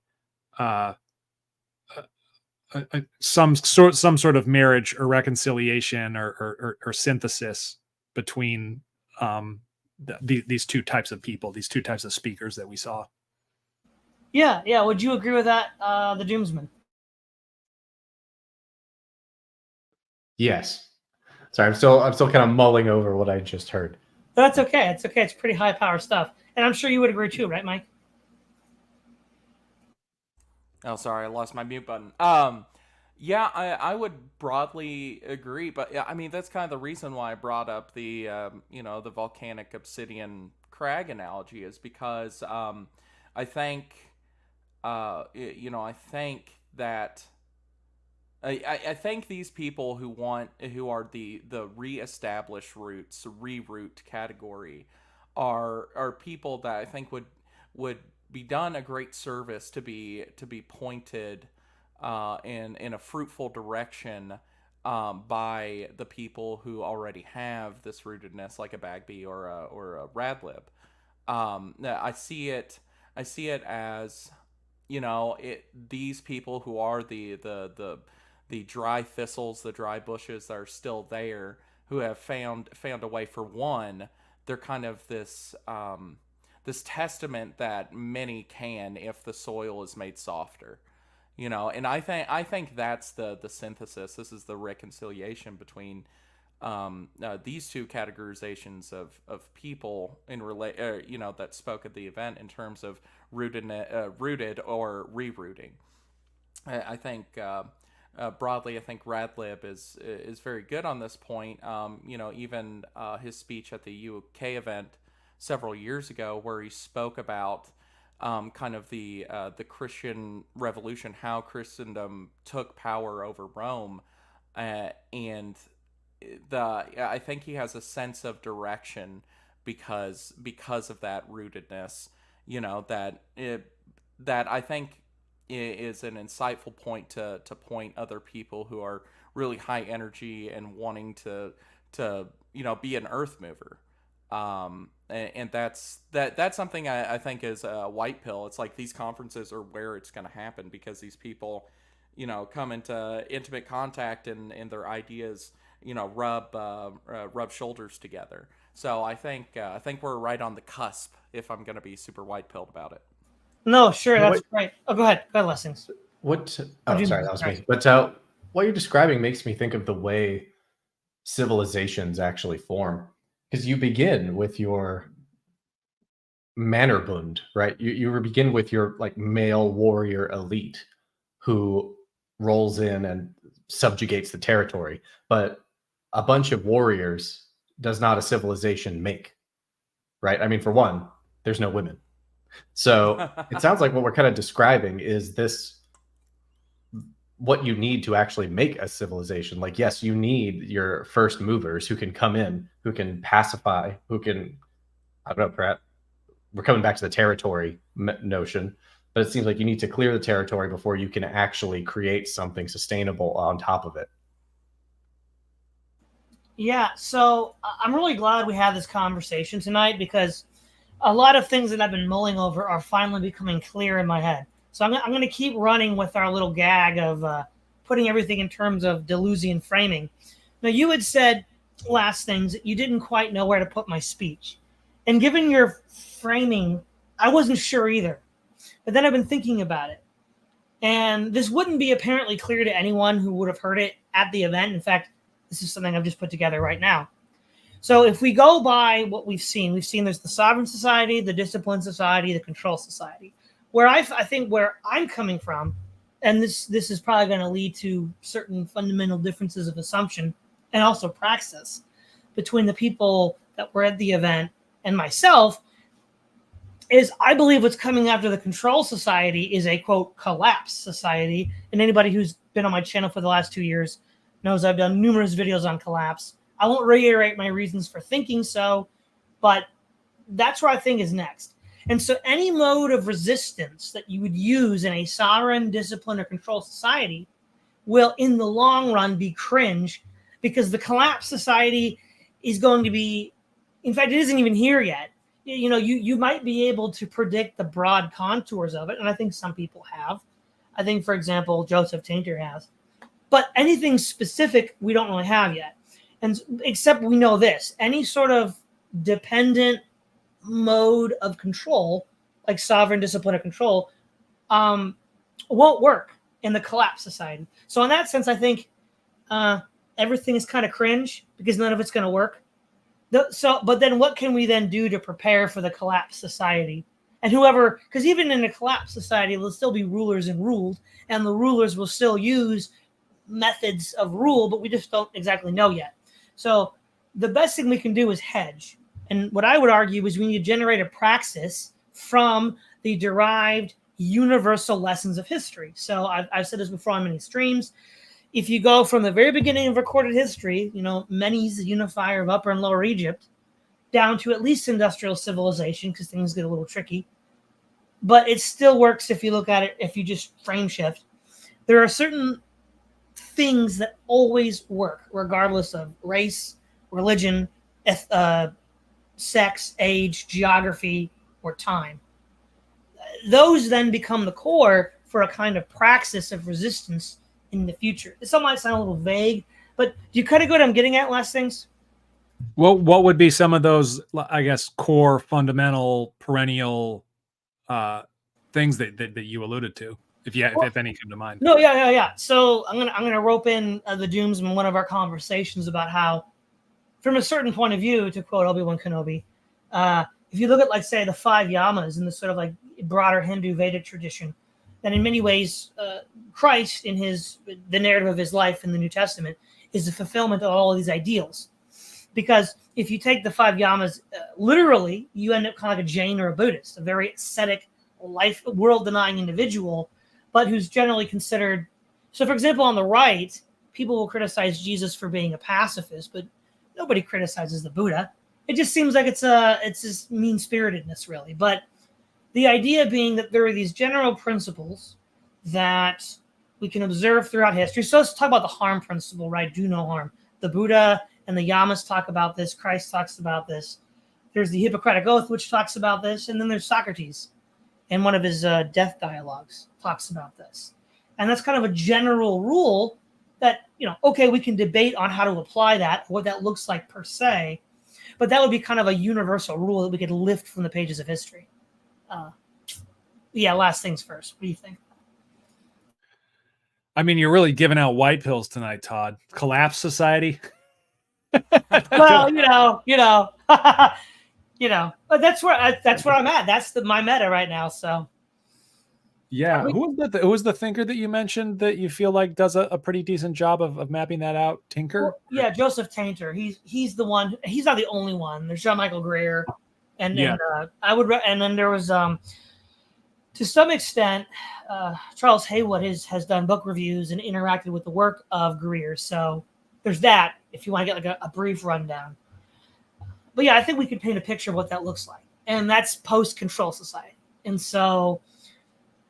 Speaker 2: some sort of marriage or reconciliation or synthesis between these two types of people, these two types of speakers that we saw.
Speaker 1: Yeah. Would you agree with that, the Doomsman?
Speaker 4: Yes. Sorry, I'm still kind of mulling over what I just heard.
Speaker 1: That's okay. It's okay. It's pretty high power stuff, and I'm sure you would agree too, right, Mike?
Speaker 3: Oh, sorry, I lost my mute button. Yeah, I would broadly agree, but yeah, I mean that's kind of the reason why I brought up the the volcanic obsidian crag analogy is because I think I think that I think these people who are the reestablished roots, reroot category are people that I think would be done a great service to be pointed in a fruitful direction by the people who already have this rootedness, like a Bagby or a Radlib. I see it as these people who are the dry thistles, the dry bushes that are still there, who have found a way. For one, they're kind of this this testament that many can if the soil is made softer, and I think that's the synthesis. This is the reconciliation between these two categorizations of people that spoke at the event in terms of rooted or rerouting. I think broadly, I think Radlib is very good on this point. Even his speech at the UK event several years ago, where he spoke about kind of the Christian revolution, how Christendom took power over Rome, and I think he has a sense of direction because of that rootedness. That I think is an insightful point to point other people who are really high energy and wanting to be an earth mover. And that's something I think is a white pill. It's like these conferences are where it's going to happen because these people, come into intimate contact and their ideas, rub shoulders together. So I think we're right on the cusp. If I'm going to be super white pilled about it.
Speaker 1: No, sure, that's right. Oh, go ahead, Lessings.
Speaker 4: Sorry, that was me. But what you're describing makes me think of the way civilizations actually form. Because you begin with your Mannerbund, right? You begin with your like male warrior elite who rolls in and subjugates the territory. But a bunch of warriors does not a civilization make, right? I mean, for one, there's no women. So it sounds like what we're kind of describing is what you need to actually make a civilization. Like, yes, you need your first movers who can come in, who can pacify, who can, I don't know, perhaps we're coming back to the territory notion, but it seems like you need to clear the territory before you can actually create something sustainable on top of it.
Speaker 1: Yeah, so I'm really glad we had this conversation tonight because a lot of things that I've been mulling over are finally becoming clear in my head. So I'm going to keep running with our little gag of putting everything in terms of Deleuzian framing. Now, you had said last things that you didn't quite know where to put my speech. And given your framing, I wasn't sure either. But then I've been thinking about it. And this wouldn't be apparently clear to anyone who would have heard it at the event. In fact, this is something I've just put together right now. So if we go by what we've seen there's the Sovereign Society, the Discipline Society, the Control Society. Where I think where I'm coming from, and this is probably going to lead to certain fundamental differences of assumption and also praxis between the people that were at the event and myself, is I believe what's coming after the Control Society is a, quote, collapse society. And anybody who's been on my channel for the last 2 years knows I've done numerous videos on collapse. I won't reiterate my reasons for thinking so, but that's where I think is next. And so any mode of resistance that you would use in a sovereign, discipline, or control society will, in the long run, be cringe, because the collapse society is going to be, in fact, it isn't even here yet. You might be able to predict the broad contours of it, and I think some people have. I think, for example, Joseph Tainter has. But anything specific, we don't really have yet. And except we know this, any sort of dependent mode of control, like sovereign, discipline, or control, won't work in the collapse society. So in that sense, I think everything is kind of cringe because none of it's going to work. But then what can we then do to prepare for the collapse society? And whoever, because even in a collapse society, there'll still be rulers and ruled, and the rulers will still use methods of rule, but we just don't exactly know yet. So the best thing we can do is hedge. And what I would argue is we need to generate a praxis from the derived universal lessons of history. So I've said this before on many streams. If you go from the very beginning of recorded history, Menes, the unifier of Upper and Lower Egypt, down to at least industrial civilization, because things get a little tricky. But it still works if you look at it, if you just frame shift. There are certain things that always work, regardless of race, religion, sex, age, geography, or time. Those then become the core for a kind of praxis of resistance in the future. This might sound a little vague, but do you kind of get what I'm getting at, last things?
Speaker 2: Well, what would be some of those, I guess, core, fundamental, perennial things that you alluded to, if any come to mind?
Speaker 1: No, yeah. So I'm gonna rope in the Doomsman, one of our conversations about how, from a certain point of view, to quote Obi-Wan Kenobi, if you look at, like, say, the 5 yamas in the sort of like broader Hindu Vedic tradition, then in many ways, Christ, in the narrative of his life in the New Testament, is the fulfillment of all of these ideals. Because if you take the 5 yamas literally, you end up kind of like a Jain or a Buddhist, a very ascetic, world-denying individual, but who's generally considered. So, for example, on the right, people will criticize Jesus for being a pacifist, but nobody criticizes the Buddha. It just seems like it's this mean-spiritedness, really. But the idea being that there are these general principles that we can observe throughout history. So let's talk about the harm principle, right? Do no harm. The Buddha and the Yamas talk about this. Christ talks about this. There's the Hippocratic Oath, which talks about this. And then there's Socrates, in one of his death dialogues, talks about this. And that's kind of a general rule that, okay, we can debate on how to apply that, what that looks like per se, but that would be kind of a universal rule that we could lift from the pages of history. Last things first. What do you think?
Speaker 2: I mean, you're really giving out white pills tonight, Todd. Collapse society.
Speaker 1: Well, but that's where I'm at. That's my meta right now. So,
Speaker 2: yeah. Who was the thinker that you mentioned that you feel like does a pretty decent job of mapping that out? Tinker?
Speaker 1: Well, yeah, Joseph Tainter. He's the one. He's not the only one. There's John Michael Greer, and then there was to some extent Charles Haywood has done book reviews and interacted with the work of Greer. So there's that. If you want to get like a brief rundown. But yeah, I think we could paint a picture of what that looks like. And that's post-control society. And so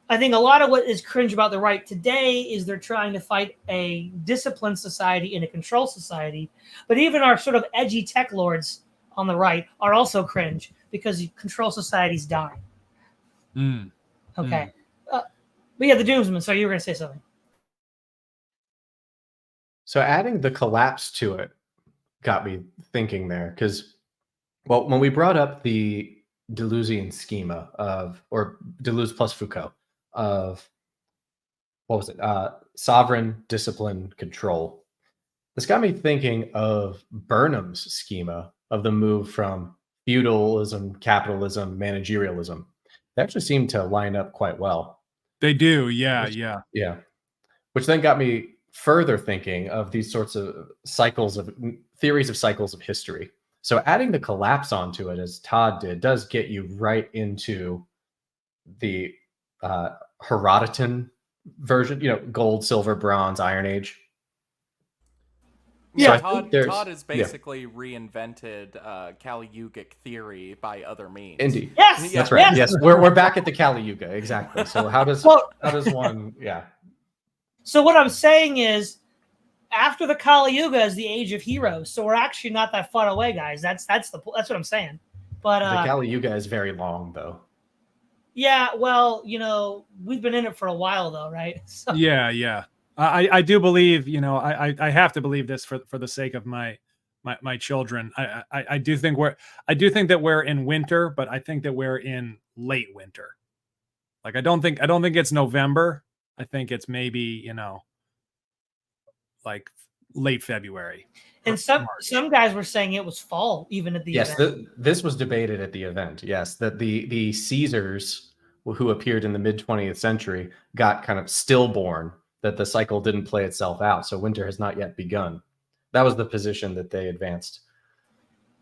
Speaker 1: I think a lot of what is cringe about the right today is they're trying to fight a disciplined society in a control society. But even our sort of edgy tech lords on the right are also cringe because control society's dying. Okay. But yeah, the Doomsman. So you were going to say something.
Speaker 4: So adding the collapse to it got me thinking there, because, well, when we brought up the Deleuzian schema or Deleuze plus Foucault of what was it? Sovereign, discipline, control. This got me thinking of Burnham's schema of the move from feudalism, capitalism, managerialism. They actually seem to line up quite well.
Speaker 2: They do, yeah, yeah.
Speaker 4: Yeah. Which then got me further thinking of these sorts of theories of cycles of history. So adding the collapse onto it, as Todd did, does get you right into the Herodotan version, gold, silver, bronze, Iron Age.
Speaker 3: Yeah,
Speaker 4: So
Speaker 3: Todd has basically reinvented Kali Yugic theory by other means.
Speaker 4: Indeed.
Speaker 1: Yes,
Speaker 4: That's right.
Speaker 1: yes.
Speaker 4: Yes, we're back at the Kali Yuga, exactly. So how does one? Yeah.
Speaker 1: So what I'm saying is, after the Kali Yuga is the age of heroes. So we're actually not that far away, guys. That's what I'm saying. But
Speaker 4: the Kali Yuga is very long, though.
Speaker 1: Yeah, well, we've been in it for a while, though, right? So.
Speaker 2: Yeah. I do believe, I have to believe this for the sake of my children. I do think that we're in winter, but I think that we're in late winter. Like I don't think it's November. I think it's maybe, like late February.
Speaker 1: And some guys were saying it was fall, even at the event.
Speaker 4: Yes, this was debated at the event. Yes, that the Caesars who appeared in the mid 20th century got kind of stillborn, that the cycle didn't play itself out, so winter has not yet begun. That was the position that they advanced.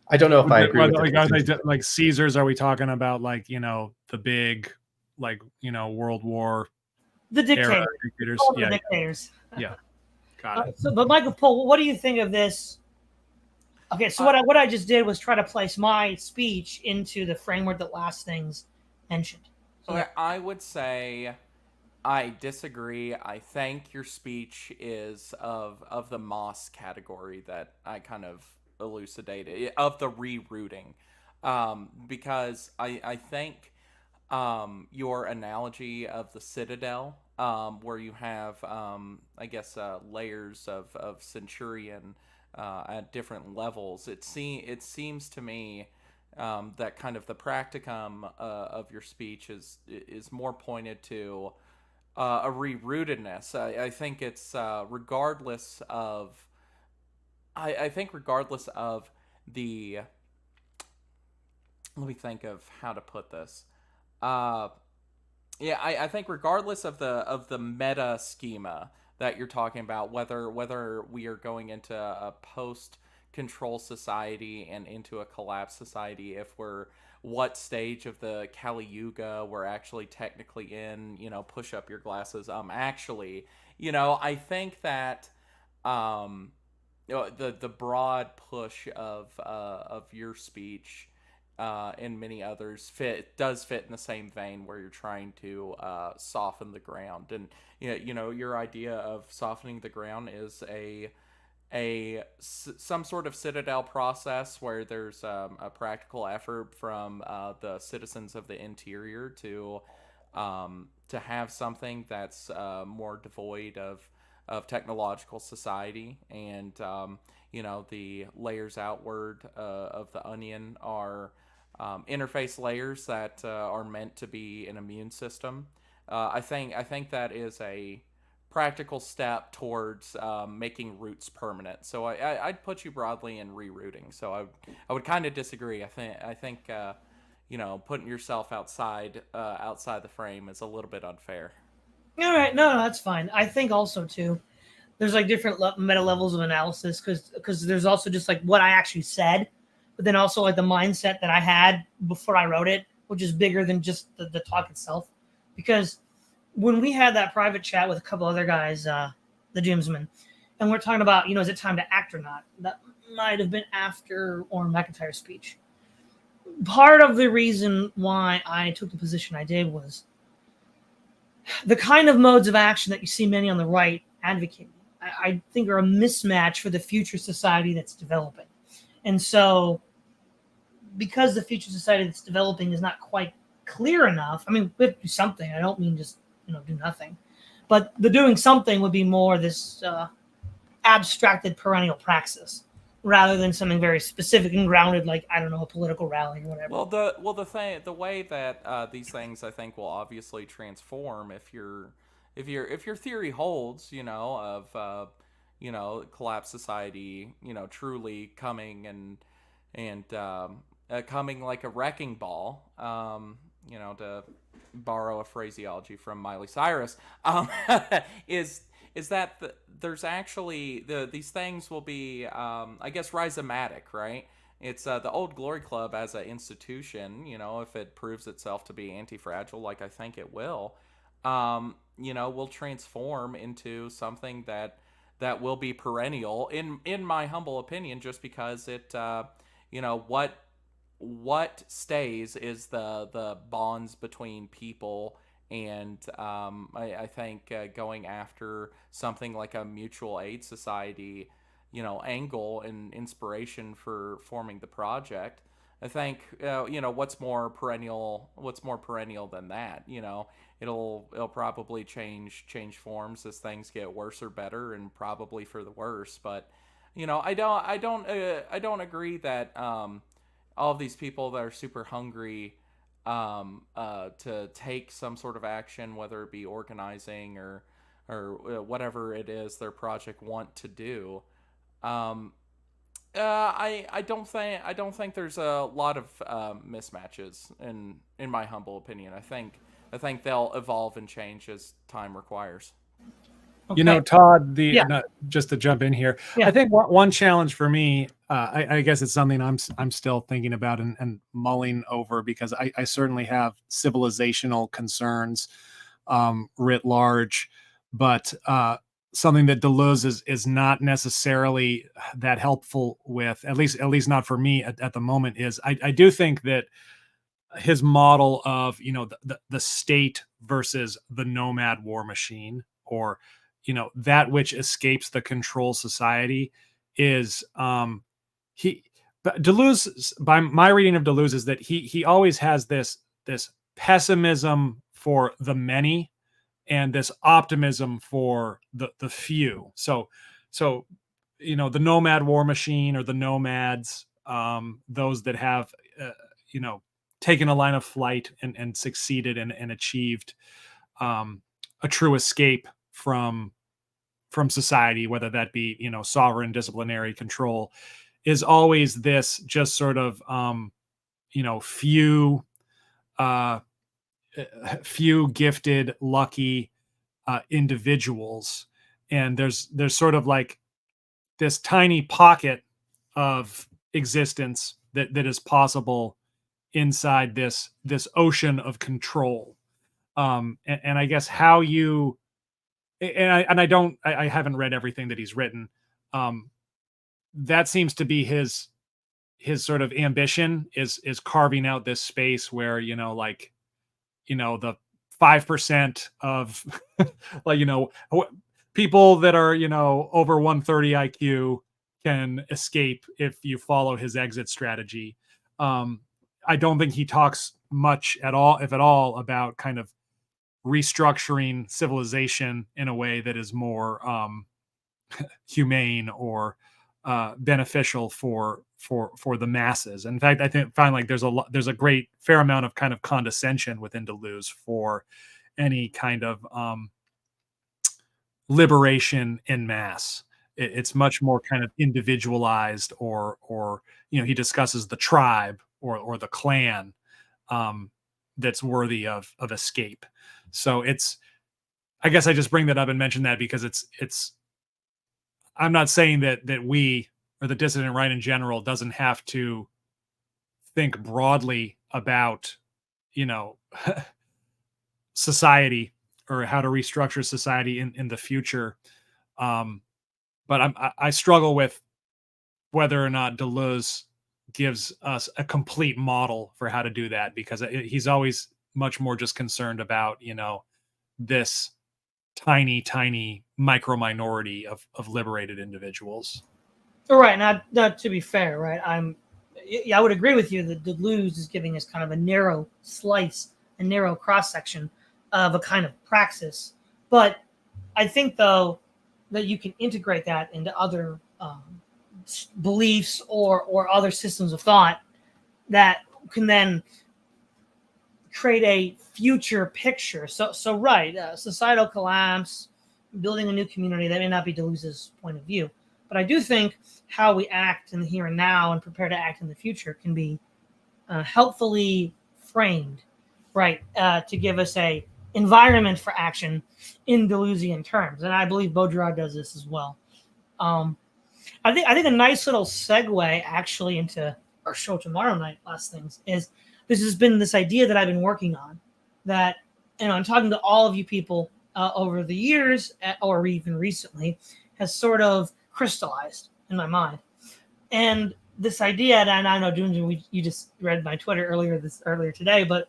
Speaker 4: I don't know if I agree with
Speaker 2: it. Like Caesars, are we talking about like, the big, like, World War?
Speaker 1: The dictators.
Speaker 2: Yeah.
Speaker 1: The dictators.
Speaker 2: Yeah. Got it.
Speaker 1: But MikeOfPol, what do you think of this? Okay, so what I just did was try to place my speech into the framework that last things mentioned. So
Speaker 3: I would say I disagree. I think your speech is of the Moss category that I kind of elucidated, of the rerouting, because I think your analogy of the Citadel, where you have layers of Centurion at different levels. It seems to me that kind of the practicum of your speech is more pointed to a rerootedness. I think it's regardless of. I think regardless of the. Let me think of how to put this. I think regardless of the meta schema that you're talking about, whether we are going into a post-control society and into a collapse society, what stage of the Kali Yuga we're actually technically in, push up your glasses. I think that the broad push of your speech and many others does fit in the same vein, where you're trying to soften the ground. And your idea of softening the ground is some sort of citadel process where there's a practical effort from the citizens of the interior to have something that's more devoid of technological society. And the layers outward of the onion are interface layers that are meant to be an immune system. I think that is a practical step towards making roots permanent. So I'd put you broadly in rerouting. So I would kind of disagree. I think putting yourself outside the frame is a little bit unfair.
Speaker 1: All right, no, that's fine. I think also too, there's like different meta levels of analysis because there's also just like what I actually said, but then also like the mindset that I had before I wrote it, which is bigger than just the talk itself. Because when we had that private chat with a couple other guys, the Doomsman, and we're talking about, is it time to act or not? That might have been after Orrin McIntyre's speech. Part of the reason why I took the position I did was the kind of modes of action that you see many on the right advocating, I think are a mismatch for the future society that's developing. And so because the future society that's developing is not quite clear enough, I mean, we have to do something. I don't mean just, do nothing. But the doing something would be more this abstracted perennial praxis rather than something very specific and grounded, like, I don't know, a political rally or whatever.
Speaker 3: The way that these things, I think, will obviously transform if if your theory holds, of collapse society, truly coming and coming like a wrecking ball, to borrow a phraseology from Miley Cyrus, is that there's actually these things will be, I guess, rhizomatic, right? It's the old Glory Club as an institution, if it proves itself to be anti-fragile, like I think it will, will transform into something that will be perennial, in my humble opinion, just because it, what stays is the bonds between people, and I think going after something like a mutual aid society, angle and inspiration for forming the project. I think what's more perennial than that. It'll probably change forms as things get worse or better, and probably for the worse. But I don't agree that all of these people that are super hungry to take some sort of action, whether it be organizing or whatever it is their project want to do. I don't think there's a lot of mismatches in my humble opinion. I think they'll evolve and change as time requires.
Speaker 1: Okay.
Speaker 2: Todd,
Speaker 1: Yeah.
Speaker 2: Just to jump in here,
Speaker 1: Yeah.
Speaker 2: I think one challenge for me, I guess it's something I'm still thinking about and mulling over, because I certainly have civilizational concerns writ large, but something that Deleuze is not necessarily that helpful with, at least not for me at the moment, is I do think that his model of the state versus the nomad war machine, or that which escapes the control society, is Deleuze, by my reading of Deleuze, is that he always has this pessimism for the many and this optimism for the few. So the nomad war machine, or the nomads, those that have taken a line of flight and succeeded and achieved a true escape from society, whether that be sovereign disciplinary control, is always this just sort of few gifted, lucky individuals, and there's sort of like this tiny pocket of existence that is possible inside this ocean of control. And I guess how you and I haven't read everything that he's written. That seems to be his sort of ambition, is carving out this space where the 5% of people that are over 130 IQ can escape if you follow his exit strategy. I don't think he talks much at all, if at all, about kind of restructuring civilization in a way that is more humane or beneficial for the masses. In fact, I find like there's a great fair amount of kind of condescension within Deleuze for any kind of liberation en masse. It's much more kind of individualized, or he discusses the tribe or the clan that's worthy of escape. So I guess I just bring that up and mention that because it's I'm not saying that we, or the dissident right in general, doesn't have to think broadly about society, or how to restructure society in the future. But I struggle with whether or not Deleuze gives us a complete model for how to do that, because he's always much more just concerned about this tiny micro minority of liberated individuals.
Speaker 1: All right. Now, to be fair, right, I would agree with you that Deleuze is giving us kind of a narrow slice, a narrow cross section of a kind of praxis. But I think, though, that you can integrate that into other beliefs or other systems of thought that can then create a future picture. So right, societal collapse, building a new community, that may not be Deleuze's point of view. But I do think how we act in the here and now and prepare to act in the future can be helpfully framed, right, to give us a environment for action in Deleuzian terms. And I believe Baudrillard does this as well. I think a nice little segue actually into our show tomorrow night, last things, is this has been this idea that I've been working on, that, I'm talking to all of you people over the years, or even recently, has sort of crystallized in my mind. And this idea, and I know, Doomsman, you just read my Twitter earlier today, but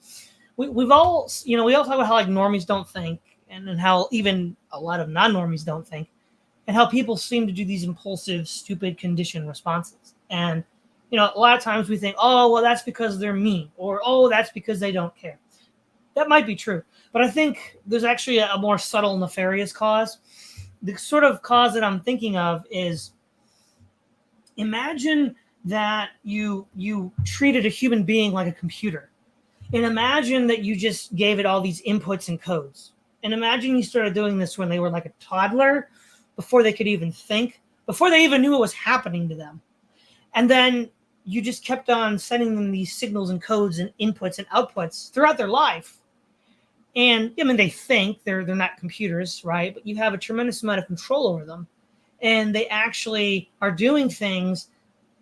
Speaker 1: we've all, we all talk about how like normies don't think, and how even a lot of non-normies don't think, and how people seem to do these impulsive, stupid, conditioned responses. And a lot of times we think, oh, well, that's because they're mean, or oh, that's because they don't care. That might be true, but I think there's actually a more subtle, nefarious cause. The sort of cause that I'm thinking of is, imagine that you treated a human being like a computer, and imagine that you just gave it all these inputs and codes, and imagine you started doing this when they were like a toddler, before they could even think, before they even knew what was happening to them. And then you just kept on sending them these signals and codes and inputs and outputs throughout their life. And they think, they're not computers, right? But you have a tremendous amount of control over them. And they actually are doing things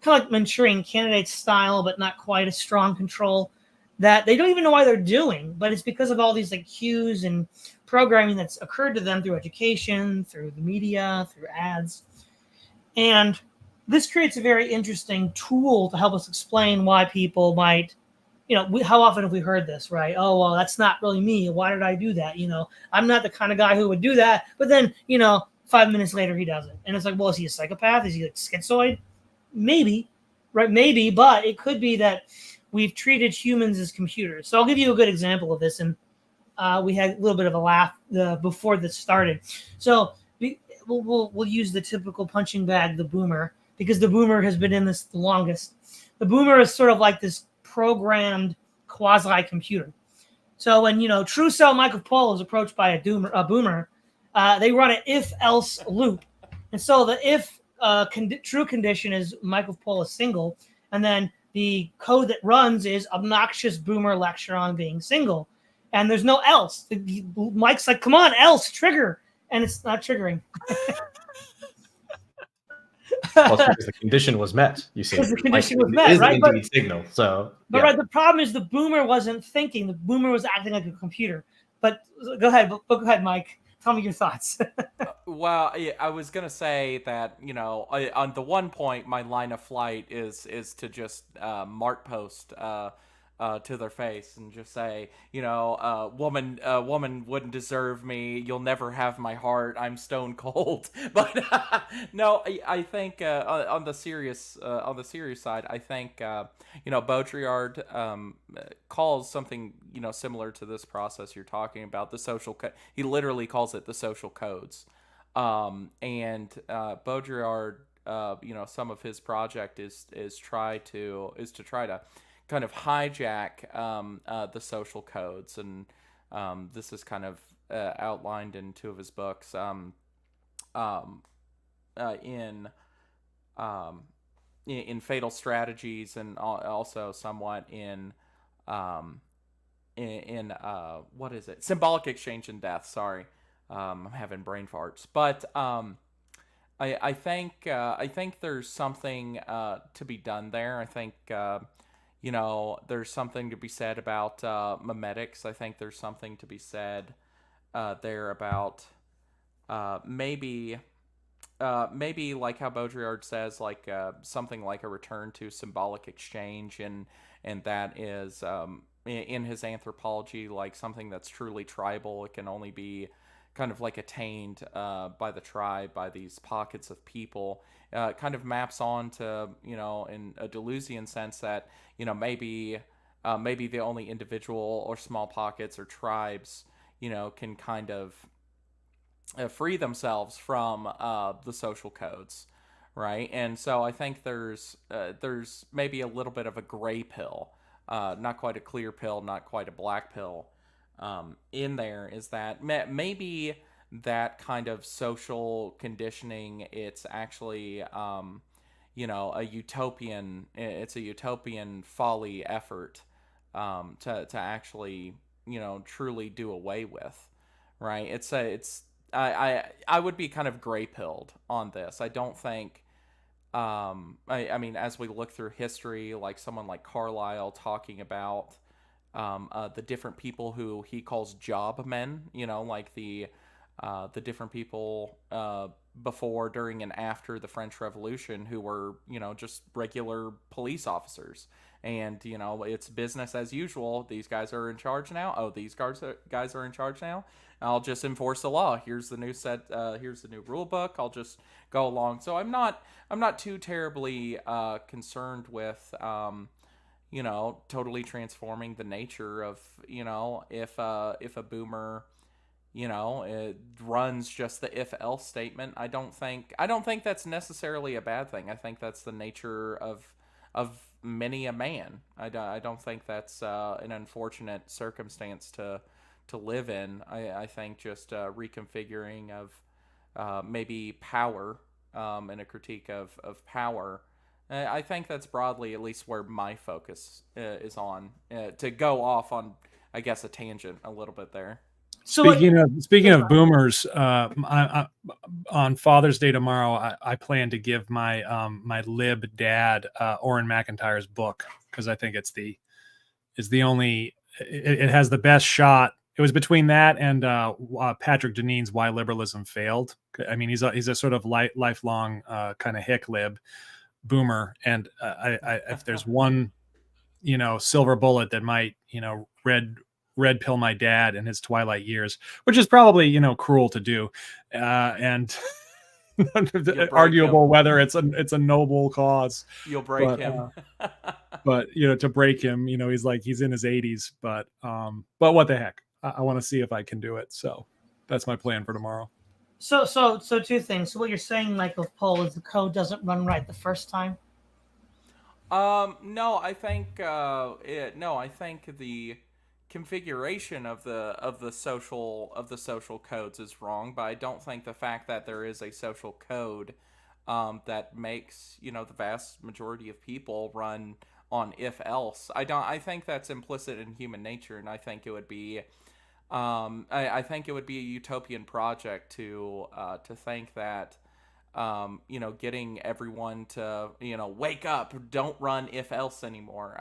Speaker 1: kind of like Manchurian Candidate style, but not quite a strong control, that they don't even know why they're doing. But it's because of all these like cues and programming that's occurred to them through education, through the media, through ads. And this creates a very interesting tool to help us explain why people might, how often have we heard this, right? Oh, well, that's not really me. Why did I do that? I'm not the kind of guy who would do that. But then, 5 minutes later, he does it. And it's like, well, is he a psychopath? Is he like schizoid? Maybe, right? Maybe, but it could be that we've treated humans as computers. So I'll give you a good example of this. And we had a little bit of a laugh before this started. So we'll use the typical punching bag, the boomer, because the boomer has been in this the longest. The boomer is sort of like this programmed quasi-computer. So when, true cell MikeOfPol is approached by a boomer, they run an if-else loop. And so the if true condition is MikeOfPol is single, and then the code that runs is obnoxious boomer lecture on being single. And there's no else. Mike's like, come on, else, trigger. And it's not triggering.
Speaker 4: Well, it's because the condition was met, you see.
Speaker 1: Because the condition
Speaker 4: Like,
Speaker 1: was met,
Speaker 4: is
Speaker 1: right?
Speaker 4: indeed signal. So,
Speaker 1: but
Speaker 4: yeah.
Speaker 1: right, the problem is the boomer wasn't thinking. The boomer was acting like a computer. But go ahead, Mike. Tell me your thoughts.
Speaker 3: Well, I was gonna say that on the one point, my line of flight is to just mark post to their face and just say, woman wouldn't deserve me. You'll never have my heart. I'm stone cold. But no, I think on the serious side, I think Baudrillard calls something similar to this process you're talking about, the social. He literally calls it the social codes. And Baudrillard, some of his project is to try to kind of hijack the social codes, and this is kind of outlined in two of his books. In Fatal Strategies, and also somewhat in what is it? Symbolic Exchange and Death. Sorry, I'm having brain farts, but I think there's something to be done there. I think. There's something to be said about memetics. I think there's something to be said there about maybe like how Baudrillard says, like something like a return to symbolic exchange, and that is in his anthropology like something that's truly tribal. It can only be kind of like attained by the tribe, by these pockets of people. It kind of maps on to, in a Deleuzian sense that, maybe the only individual or small pockets or tribes, can kind of free themselves from the social codes, right? And so I think there's maybe a little bit of a gray pill not quite a clear pill, not quite a black pill in there, is that maybe that kind of social conditioning, it's actually it's a utopian folly effort to actually truly do away with, right? I would be kind of gray pilled on this. I don't think I mean, as we look through history, like someone like Carlyle talking about the different people who he calls job men, like the different people before, during, and after the French Revolution who were, just regular police officers. And, it's business as usual. These guys are in charge now. Oh, these guys are in charge now. I'll just enforce the law. Here's the new here's the new rule book. I'll just go along. So I'm not too terribly concerned with, totally transforming the nature of, if a boomer, it runs just the if else statement. I don't think that's necessarily a bad thing. I think that's the nature of many a man. I don't think that's an unfortunate circumstance to live in. I think just reconfiguring of maybe power and a critique of power. I think that's broadly at least where my focus is on. To go off on, I guess, a tangent a little bit there.
Speaker 1: So
Speaker 2: Speaking of boomers, on Father's Day tomorrow, I plan to give my lib dad Orrin McIntyre's book, because I think it's the only it has the best shot. It was between that and Patrick Deneen's Why Liberalism Failed. I mean, he's a sort of lifelong kind of hick lib boomer, and if there's one silver bullet that might red pill my dad in his twilight years, which is probably cruel to do, and arguable
Speaker 3: him.
Speaker 2: whether it's a noble cause.
Speaker 3: You'll break him.
Speaker 2: But to break him, he's in his 80s, but what the heck, I want to see if I can do it. So that's my plan for tomorrow.
Speaker 1: So two things. So what you're saying, MikeOfPol, is the code doesn't run right the first time?
Speaker 3: No, I think I think the configuration of the social codes is wrong, but I don't think the fact that there is a social code that makes the vast majority of people run on if else. I think that's implicit in human nature, and I think it would be I think it would be a utopian project to think that getting everyone to wake up, don't run if else anymore.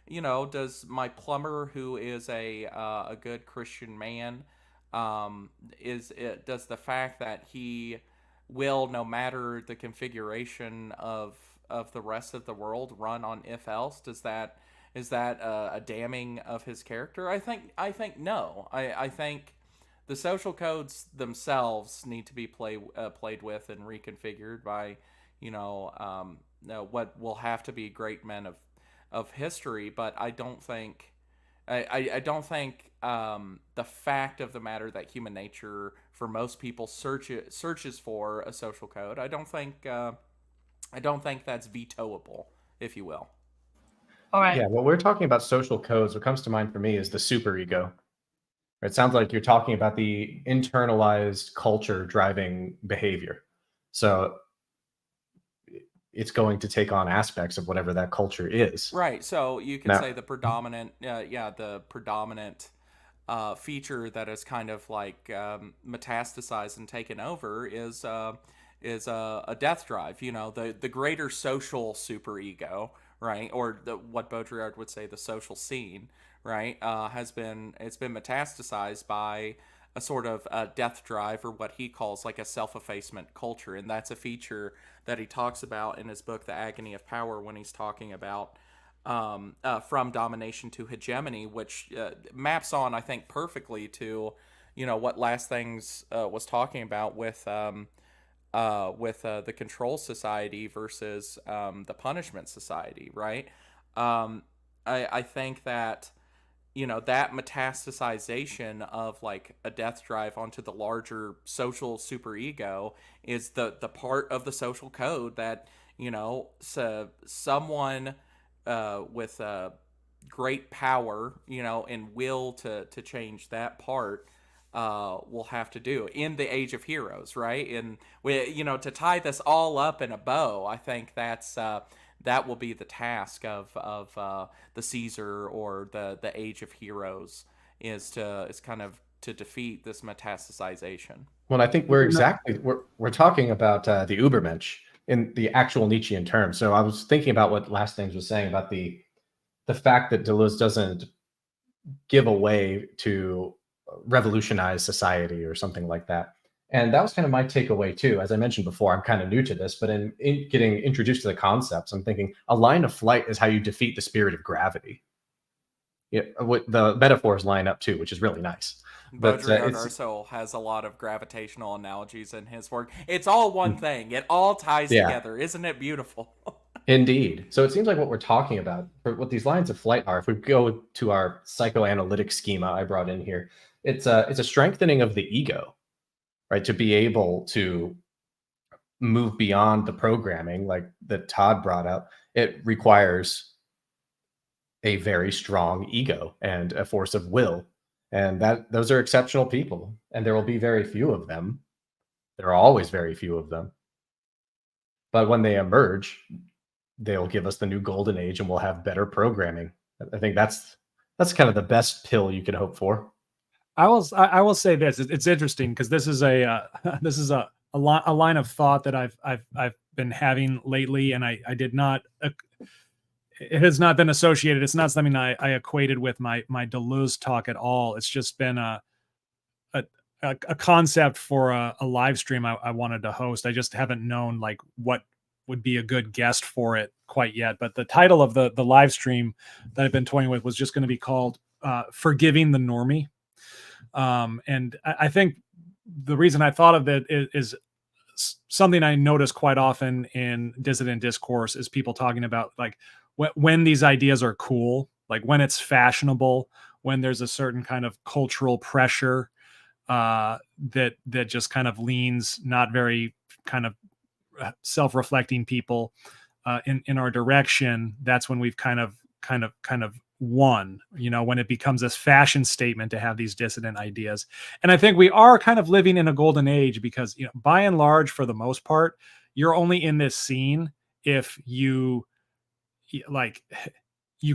Speaker 3: Does my plumber, who is a good Christian man, does the fact that he will, no matter the configuration of the rest of the world, run on if else, is that a damning of his character? I think no. I think the social codes themselves need to be played with and reconfigured by what will have to be great men of history. But I don't think I don't think the fact of the matter that human nature, for most people, searches for a social code. I don't think that's vetoable, if you will.
Speaker 1: All right.
Speaker 4: Yeah, when we're talking about social codes, what comes to mind for me is the superego. It sounds like you're talking about the internalized culture driving behavior. So it's going to take on aspects of whatever that culture is.
Speaker 3: Right. So you could say the predominant, feature that is kind of like metastasized and taken over is a death drive. The greater social superego, right, or what Baudrillard would say the social scene, right, it's been metastasized by a sort of death drive, or what he calls like a self-effacement culture. And that's a feature that he talks about in his book, The Agony of Power, when he's talking about from domination to hegemony, which maps on, I think, perfectly to, what Last Things was talking about with the control society versus the punishment society, right? I think that that metastasization of like a death drive onto the larger social superego is the part of the social code that someone with great power, and will to change that part, will have to do in the Age of Heroes, right? And to tie this all up in a bow, I think that will be the task of the Caesar or the Age of Heroes, is kind of to defeat this metastasization.
Speaker 4: Well, I think we're talking about the Ubermensch in the actual Nietzschean term. So I was thinking about what Last Names was saying about the fact that Deleuze doesn't give a way to revolutionize society or something like that. And that was kind of my takeaway too. As I mentioned before, I'm kind of new to this, but in getting introduced to the concepts, I'm thinking a line of flight is how you defeat the spirit of gravity. Yeah, what the metaphors line up too, which is really nice. But
Speaker 3: Baudrillard also has a lot of gravitational analogies in his work. It's all one thing. It all ties together. Isn't it beautiful?
Speaker 4: Indeed. So it seems like what we're talking about, what these lines of flight are, if we go to our psychoanalytic schema I brought in here, it's a strengthening of the ego, right? To be able to move beyond the programming, like that Todd brought up. It requires a very strong ego and a force of will, and those are exceptional people, and there will be very few of them. There are always very few of them, but when they emerge, they'll give us the new golden age, and we'll have better programming. I think that's kind of the best pill you could hope for.
Speaker 2: I will say this: it's interesting because this is a line of thought that I've been having lately, and I did not. It has not been associated. It's not something I equated with my Deleuze talk at all. It's just been a concept for a live stream I wanted to host. I just haven't known like what would be a good guest for it quite yet. But the title of the live stream that I've been toying with was just going to be called "Forgiving the Normie." And I think the reason I thought of it is something I notice quite often in dissident discourse is people talking about like when these ideas are cool, like when it's fashionable, when there's a certain kind of cultural pressure that just kind of leans not very kind of self-reflecting people in our direction. That's when we've kind of won, when it becomes this fashion statement to have these dissident ideas. And I think we are kind of living in a golden age because, by and large, for the most part, you're only in this scene if you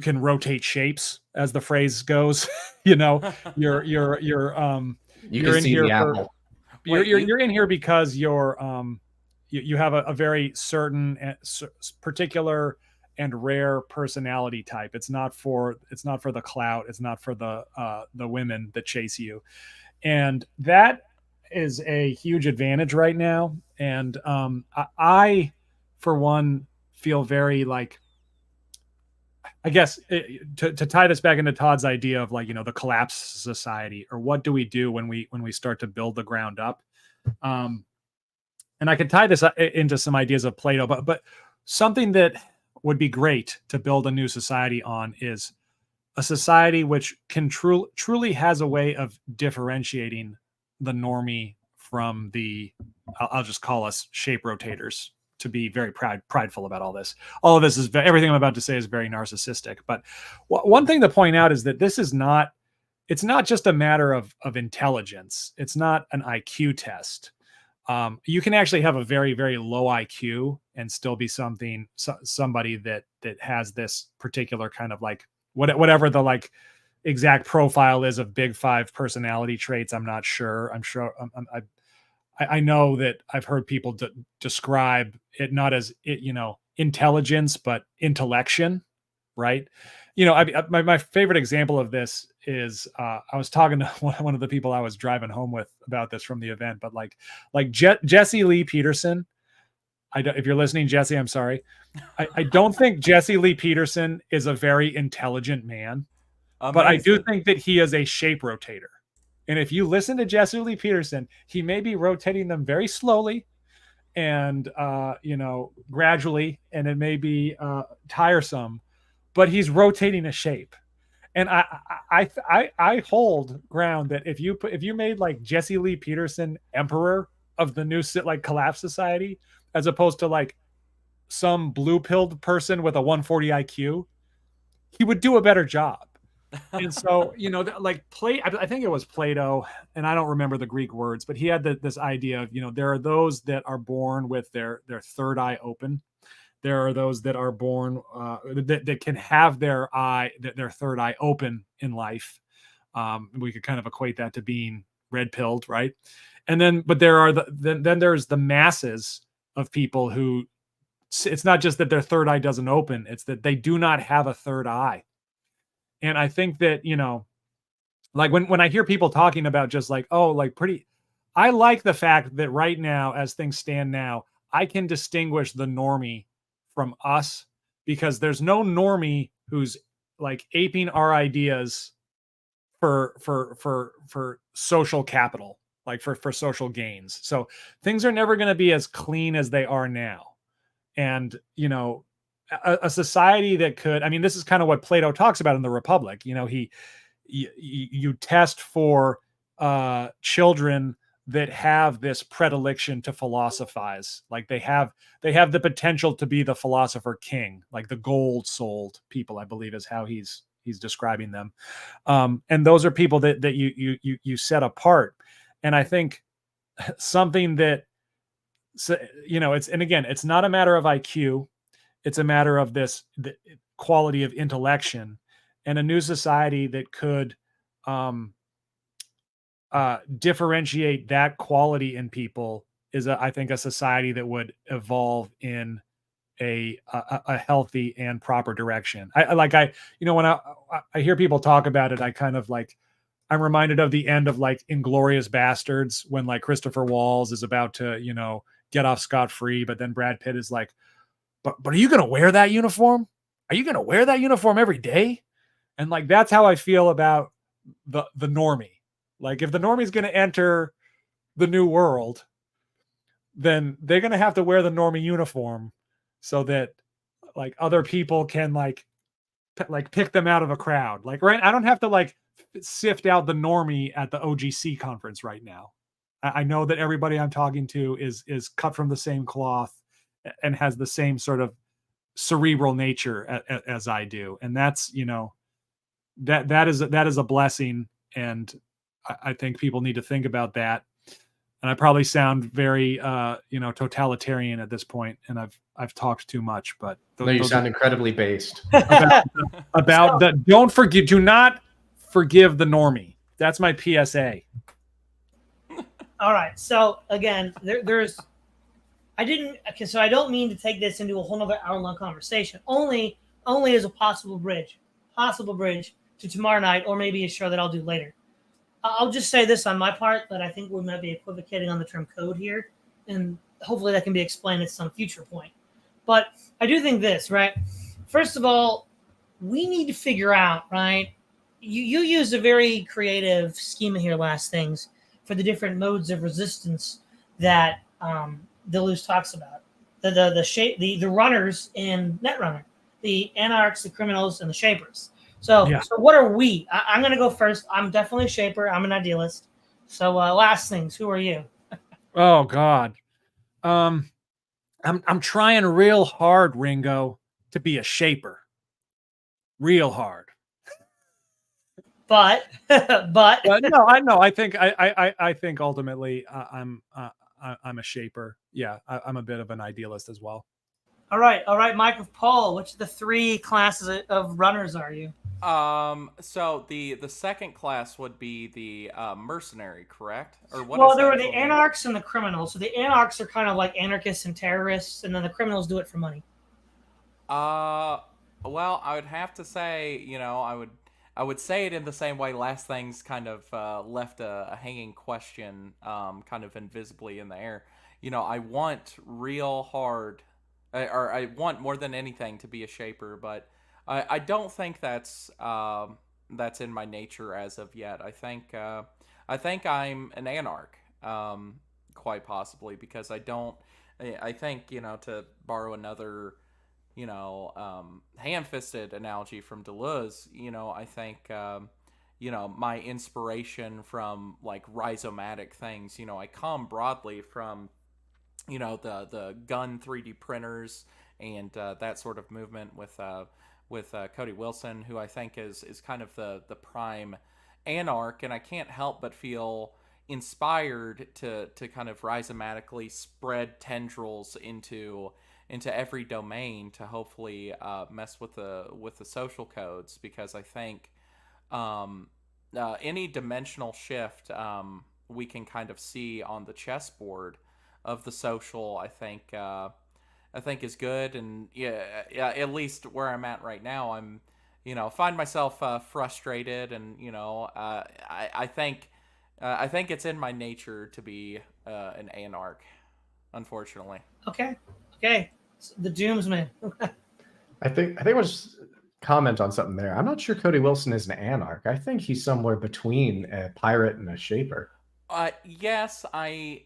Speaker 2: can rotate shapes, as the phrase goes. You're in here you're in here because you have a very certain particular and rare personality type. It's not for the clout. It's not for the women that chase you. And that is a huge advantage right now. And I, for one, feel very like, I guess to tie this back into Todd's idea of like, the collapse society, or what do we do when we start to build the ground up? And I could tie this into some ideas of Plato, but something that would be great to build a new society on is a society which can truly has a way of differentiating the normie from the, I'll just call us shape rotators, to be very prideful about all this. All of this is, everything I'm about to say is very narcissistic. But one thing to point out is that it's not just a matter of intelligence. It's not an IQ test. You can actually have a very, very low IQ and still be somebody that has this particular kind of like whatever the like exact profile is of big five personality traits. I'm not sure. I know that I've heard people describe it not as intelligence, but intellection, right? My favorite example of this is I was talking to one of the people I was driving home with about this from the event, but like Jesse Lee Peterson. If you're listening, Jesse, I'm sorry. I don't think Jesse Lee Peterson is a very intelligent man, but I do think that he is a shape rotator. And if you listen to Jesse Lee Peterson, he may be rotating them very slowly and, gradually, and it may be tiresome, but he's rotating a shape. And I hold ground that if you made like Jesse Lee Peterson emperor of the new like collapse society, as opposed to like some blue-pilled person with a 140 IQ, he would do a better job. And so, like I think it was Plato, and I don't remember the Greek words, but he had this idea of, there are those that are born with their third eye open. There are those that are born that can have their third eye open in life. We could kind of equate that to being red pilled, right? And then, but there are then there's the masses of people who, it's not just that their third eye doesn't open, it's that they do not have a third eye. And I think that, like when I hear people talking about just like, oh, like I like the fact that right now, as things stand now, I can distinguish the normie from us, because there's no normie who's like aping our ideas for social capital, like for social gains. So things are never going to be as clean as they are now. And, a society that could, I mean, this is kind of what Plato talks about in the Republic. You test for children that have this predilection to philosophize. Like they have the potential to be the philosopher king, like the gold-souled people, I believe is how he's describing them. And those are people that you set apart. And I think something that, it's not a matter of IQ. It's a matter of the quality of intellection, and a new society that could differentiate that quality in people is, I think, a society that would evolve in a healthy and proper direction. When I hear people talk about it, I kind of like, I'm reminded of the end of like Inglourious Bastards, when like Christopher Waltz is about to, get off scot-free, but then Brad Pitt is like, but are you going to wear that uniform? Are you going to wear that uniform every day? And like, that's how I feel about the normie. Like, if the normie is going to enter the new world, then they're going to have to wear the normie uniform so that like other people can like pick them out of a crowd. Like, right. I don't have to like sift out the normie at the OGC conference right now. I know that everybody I'm talking to is cut from the same cloth and has the same sort of cerebral nature as I do. And that's, that is a blessing. And I think people need to think about that. And I probably sound very, totalitarian at this point, and I've talked too much. But
Speaker 4: no, you sound incredibly based.
Speaker 2: Do not forgive the normie. That's my PSA.
Speaker 1: All right. So again, so I don't mean to take this into a whole nother hour-long conversation. Only as a possible bridge to tomorrow night, or maybe a show that I'll do later. I'll just say this on my part, that I think we might be equivocating on the term code here, and hopefully that can be explained at some future point. But I do think this, right? First of all, we need to figure out, right? You used a very creative schema here, last things, for the different modes of resistance that Deleuze talks about. The runners in Netrunner, the anarchs, the criminals, and the shapers. So what are we? I'm going to go first. I'm definitely a shaper. I'm an idealist. So last things, who are you?
Speaker 2: Oh God. I'm trying real hard, Ringo, to be a shaper. Real hard.
Speaker 1: But
Speaker 2: no, I know. I think ultimately I'm a shaper. Yeah, I'm a bit of an idealist as well.
Speaker 1: All right, MikeOfPol, which of the three classes of runners are you?
Speaker 3: So the second class would be the mercenary, correct? Or what?
Speaker 1: Well, there were the anarchs and the criminals. So the anarchs are kind of like anarchists and terrorists, and then the criminals do it for money.
Speaker 3: Well, I would have to say, I would say it in the same way last things kind of left a hanging question, kind of invisibly in the air. I want real hard, or I want more than anything to be a shaper, but I don't think that's in my nature as of yet. I think I'm an anarch, quite possibly, because I think, to borrow another, ham-fisted analogy from Deleuze, I think, my inspiration from like rhizomatic things, I come broadly from, the gun 3D printers and that sort of movement with with Cody Wilson, who I think is kind of the prime anarch, and I can't help but feel inspired to kind of rhizomatically spread tendrils into every domain to hopefully mess with the social codes, because I think any dimensional shift we can kind of see on the chessboard of the social, I think is good. And yeah, at least where I'm at right now, I'm, find myself frustrated, and I think it's in my nature to be an anarch, unfortunately.
Speaker 1: Okay. The Doomsman.
Speaker 4: I think I was comment on something there. I'm not sure Cody Wilson is an anarch. I think he's somewhere between a pirate and a shaper.
Speaker 3: Yes, I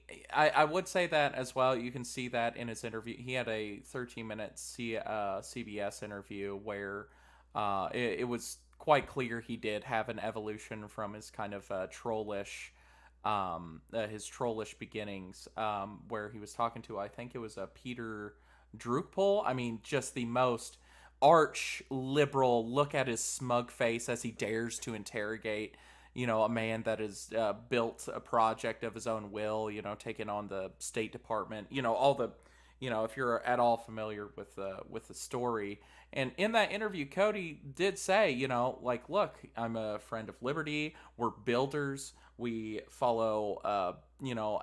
Speaker 3: would say that as well. You can see that in his interview. He had a 13-minute CBS interview where it was quite clear he did have an evolution from his kind of his trollish beginnings, where he was talking to, I think it was a Peter Druckpol. I mean, just the most arch liberal. Look at his smug face as he dares to interrogate a man that has built a project of his own will, taking on the State Department, all the, if you're at all familiar with the story. And in that interview, Cody did say, like, look, I'm a friend of liberty. We're builders. We follow,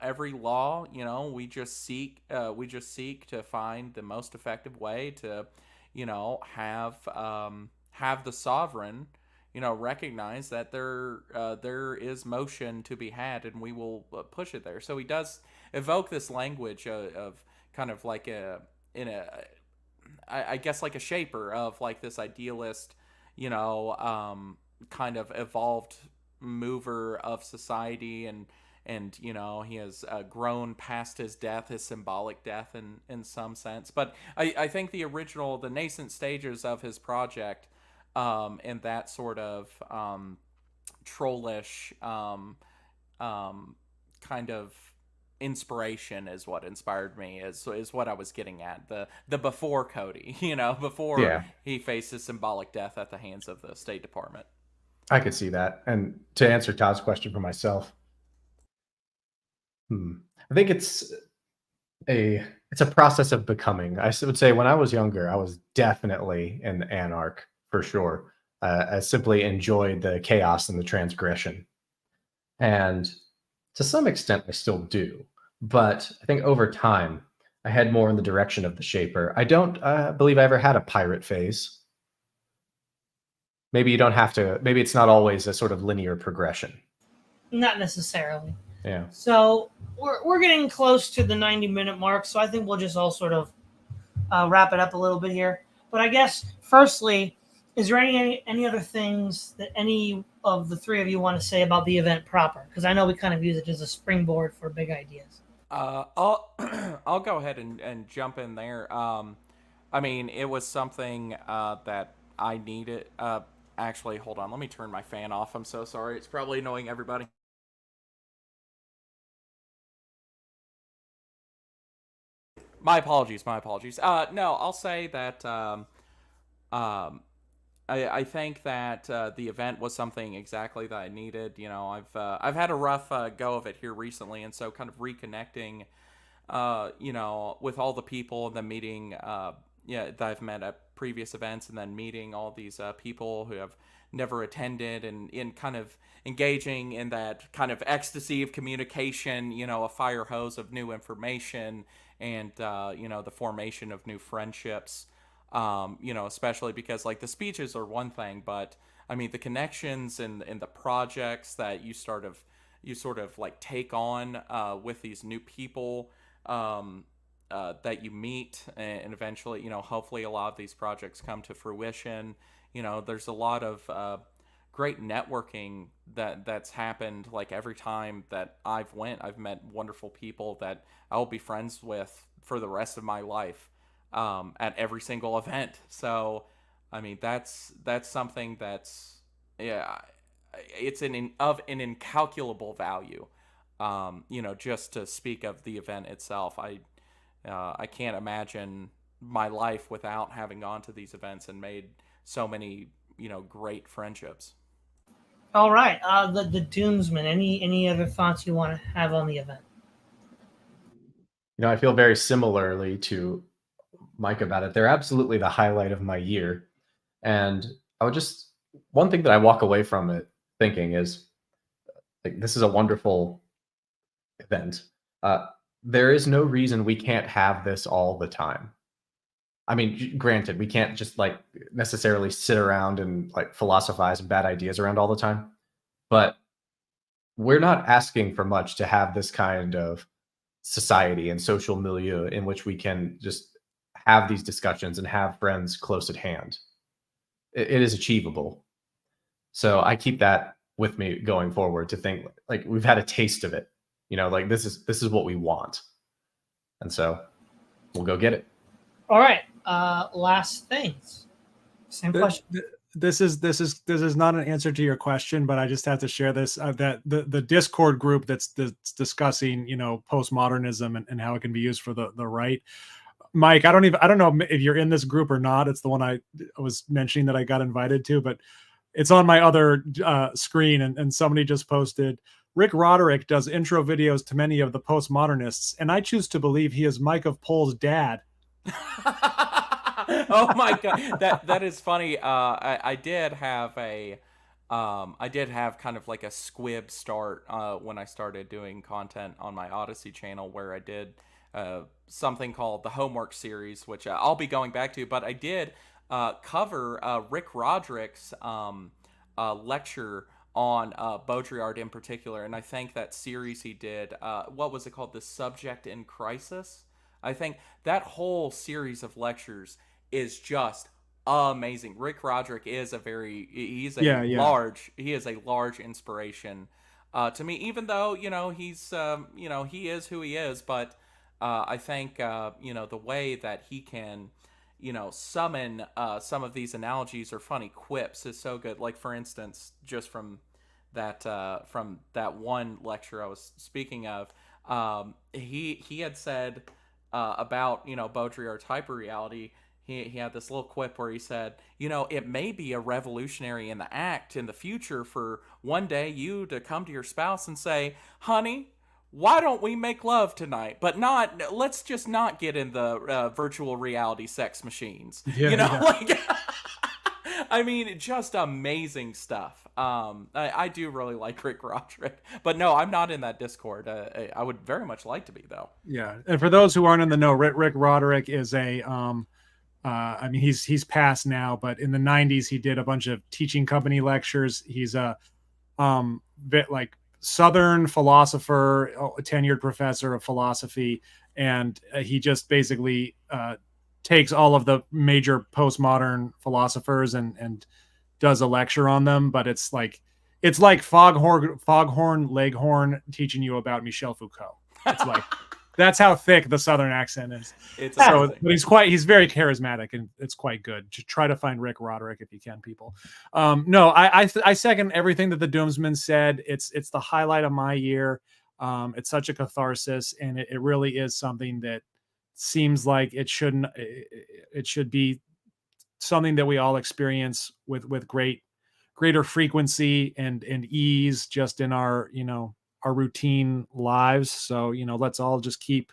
Speaker 3: every law. We just seek to find the most effective way to, have the sovereign, recognize that there is motion to be had, and we will push it there. So he does evoke this language of kind of like I guess like a shaper of like this idealist, kind of evolved mover of society, and he has grown past his death, his symbolic death in some sense. But I think the nascent stages of his project, and that sort of trollish kind of inspiration is what inspired me, is what I was getting at. The before Cody, before he faced his symbolic death at the hands of the State Department.
Speaker 4: I could see that. And to answer Todd's question for myself, I think it's a process of becoming. I would say when I was younger, I was definitely an anarch for sure. I simply enjoyed the chaos and the transgression, and to some extent, I still do. But I think over time, I head more in the direction of the shaper. I don't believe I ever had a pirate phase. Maybe you don't have to. Maybe it's not always a sort of linear progression.
Speaker 1: Not necessarily.
Speaker 4: Yeah.
Speaker 1: So we're getting close to the 90-minute mark, so I think we'll just all sort of wrap it up a little bit here. But I guess, firstly, is there any other things that any of the three of you want to say about the event proper? Because I know we kind of use it as a springboard for big ideas.
Speaker 3: I'll I'll go ahead and jump in there. I mean, it was something that I needed. Actually, hold on. Let me turn my fan off. I'm so sorry. It's probably annoying everybody. My apologies. No, I'll say that I think that the event was something exactly that I needed. I've had a rough go of it here recently, and so kind of reconnecting, with all the people, and then meeting, that I've met at previous events, and then meeting all these people who have never attended, and in kind of engaging in that kind of ecstasy of communication, a fire hose of new information, and the formation of new friendships. Especially because like the speeches are one thing, but I mean the connections and the projects that you sort of like take on with these new people that you meet, and eventually, hopefully a lot of these projects come to fruition. There's a lot of great networking that's happened. Like every time that I've met wonderful people that I'll be friends with for the rest of my life. At every single event. So, I mean, that's something that's, it's of an incalculable value. Just to speak of the event itself, I can't imagine my life without having gone to these events and made so many, great friendships.
Speaker 1: All right. The Doomsman. Any other thoughts you want to have on the event?
Speaker 4: I feel very similarly to Mike about it. They're absolutely the highlight of my year. And one thing that I walk away from it thinking is, like, this is a wonderful event. There is no reason we can't have this all the time. I mean, granted, we can't just like necessarily sit around and like philosophize bad ideas around all the time, but we're not asking for much to have this kind of society and social milieu in which we can just have these discussions and have friends close at hand. It is achievable. So I keep that with me going forward to think like we've had a taste of it. Like this is what we want. And so we'll go get it.
Speaker 1: All right. Last things. Same question.
Speaker 2: This is not an answer to your question, but I just have to share this. That the Discord group that's discussing, postmodernism and how it can be used for the right. Mike, I don't know if you're in this group or not. It's the one I was mentioning that I got invited to, but it's on my other screen, and somebody just posted, Rick Roderick does intro videos to many of the postmodernists, and I choose to believe he is MikeOfPol's dad.
Speaker 3: Oh my god, that is funny. I did have kind of like a squib start when I started doing content on my Odyssey channel, where I did something called the Homework series, which I'll be going back to. But I did cover Rick Roderick's lecture on Baudrillard in particular, and I think that series he did, what was it called, The Subject in Crisis? I think that whole series of lectures is just amazing. Rick Roderick is he is a large inspiration to me, even though, he's, he is who he is. But I think, the way that he can, summon some of these analogies or funny quips is so good. Like, for instance, just from that one lecture I was speaking of, he had said, about, Baudrillard's hyperreality, he had this little quip where he said, it may be a revolutionary in the act in the future for one day you to come to your spouse and say, honey, why don't we make love tonight? But let's just not get in the virtual reality sex machines. Like, I mean, just amazing stuff. I do really like Rick Roderick, but no, I'm not in that Discord. I would very much like to be, though.
Speaker 2: Yeah, and for those who aren't in the know, Rick Roderick is a I mean, he's passed now, but in the 90s he did a bunch of teaching company lectures. He's a bit like Southern philosopher, a tenured professor of philosophy, and he just basically takes all of the major postmodern philosophers and does a lecture on them. But it's like Foghorn Leghorn teaching you about Michel Foucault. It's like that's how thick the Southern accent is.
Speaker 3: It's
Speaker 2: so, but he's very charismatic, and it's quite good. Just try to find Rick Roderick if you can, people. No, I second everything that the Doomsman said. It's the highlight of my year. It's such a catharsis, and it really is something that seems like it should be something that we all experience with greater frequency and ease just in our our routine lives. So, let's all just keep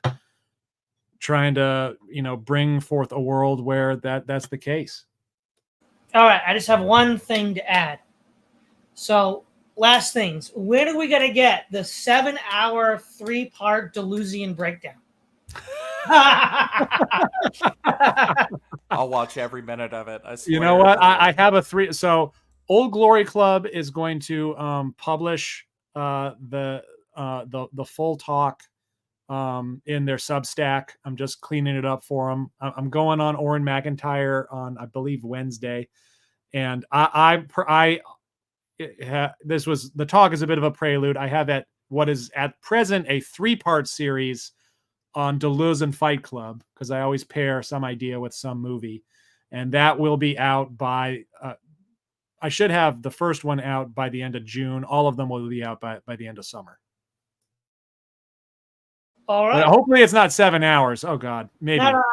Speaker 2: trying to, bring forth a world where that's the case.
Speaker 1: All right. I just have one thing to add. So, last things. When are we going to get the 7-hour 3-part Delusian breakdown?
Speaker 3: I'll watch every minute of it. I swear.
Speaker 2: You know what? I have a 3. So Old Glory Club is going to publish the full talk in their Substack. I'm just cleaning it up for them. I'm going on Oren McIntyre on, I believe, Wednesday, and the talk is a bit of a prelude. I have what is at present a 3-part series on Deleuze and Fight Club, because I always pair some idea with some movie, and that will be out by I should have the first one out by the end of June. All of them will be out by the end of summer.
Speaker 1: All right.
Speaker 2: But hopefully it's not 7 hours. Oh God, maybe.
Speaker 1: No,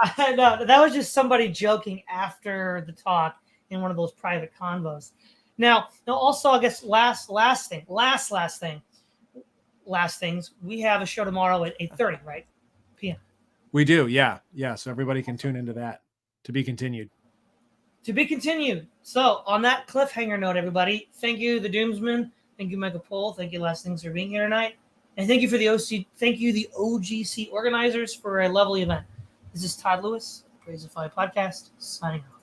Speaker 1: that was just somebody joking after the talk. in one of those private convos. Now also, I guess last things, we have a show tomorrow at 8:30, right? p.m.
Speaker 2: We do, yeah. So everybody can tune into that. To be continued.
Speaker 1: To be continued. So on that cliffhanger note, everybody, thank you, the Doomsman. Thank you, MikeOfPol. Thank you, Last Things, for being here tonight. And thank you the OGC organizers, for a lovely event. This is Todd Lewis, Praise the Fly Podcast, signing off.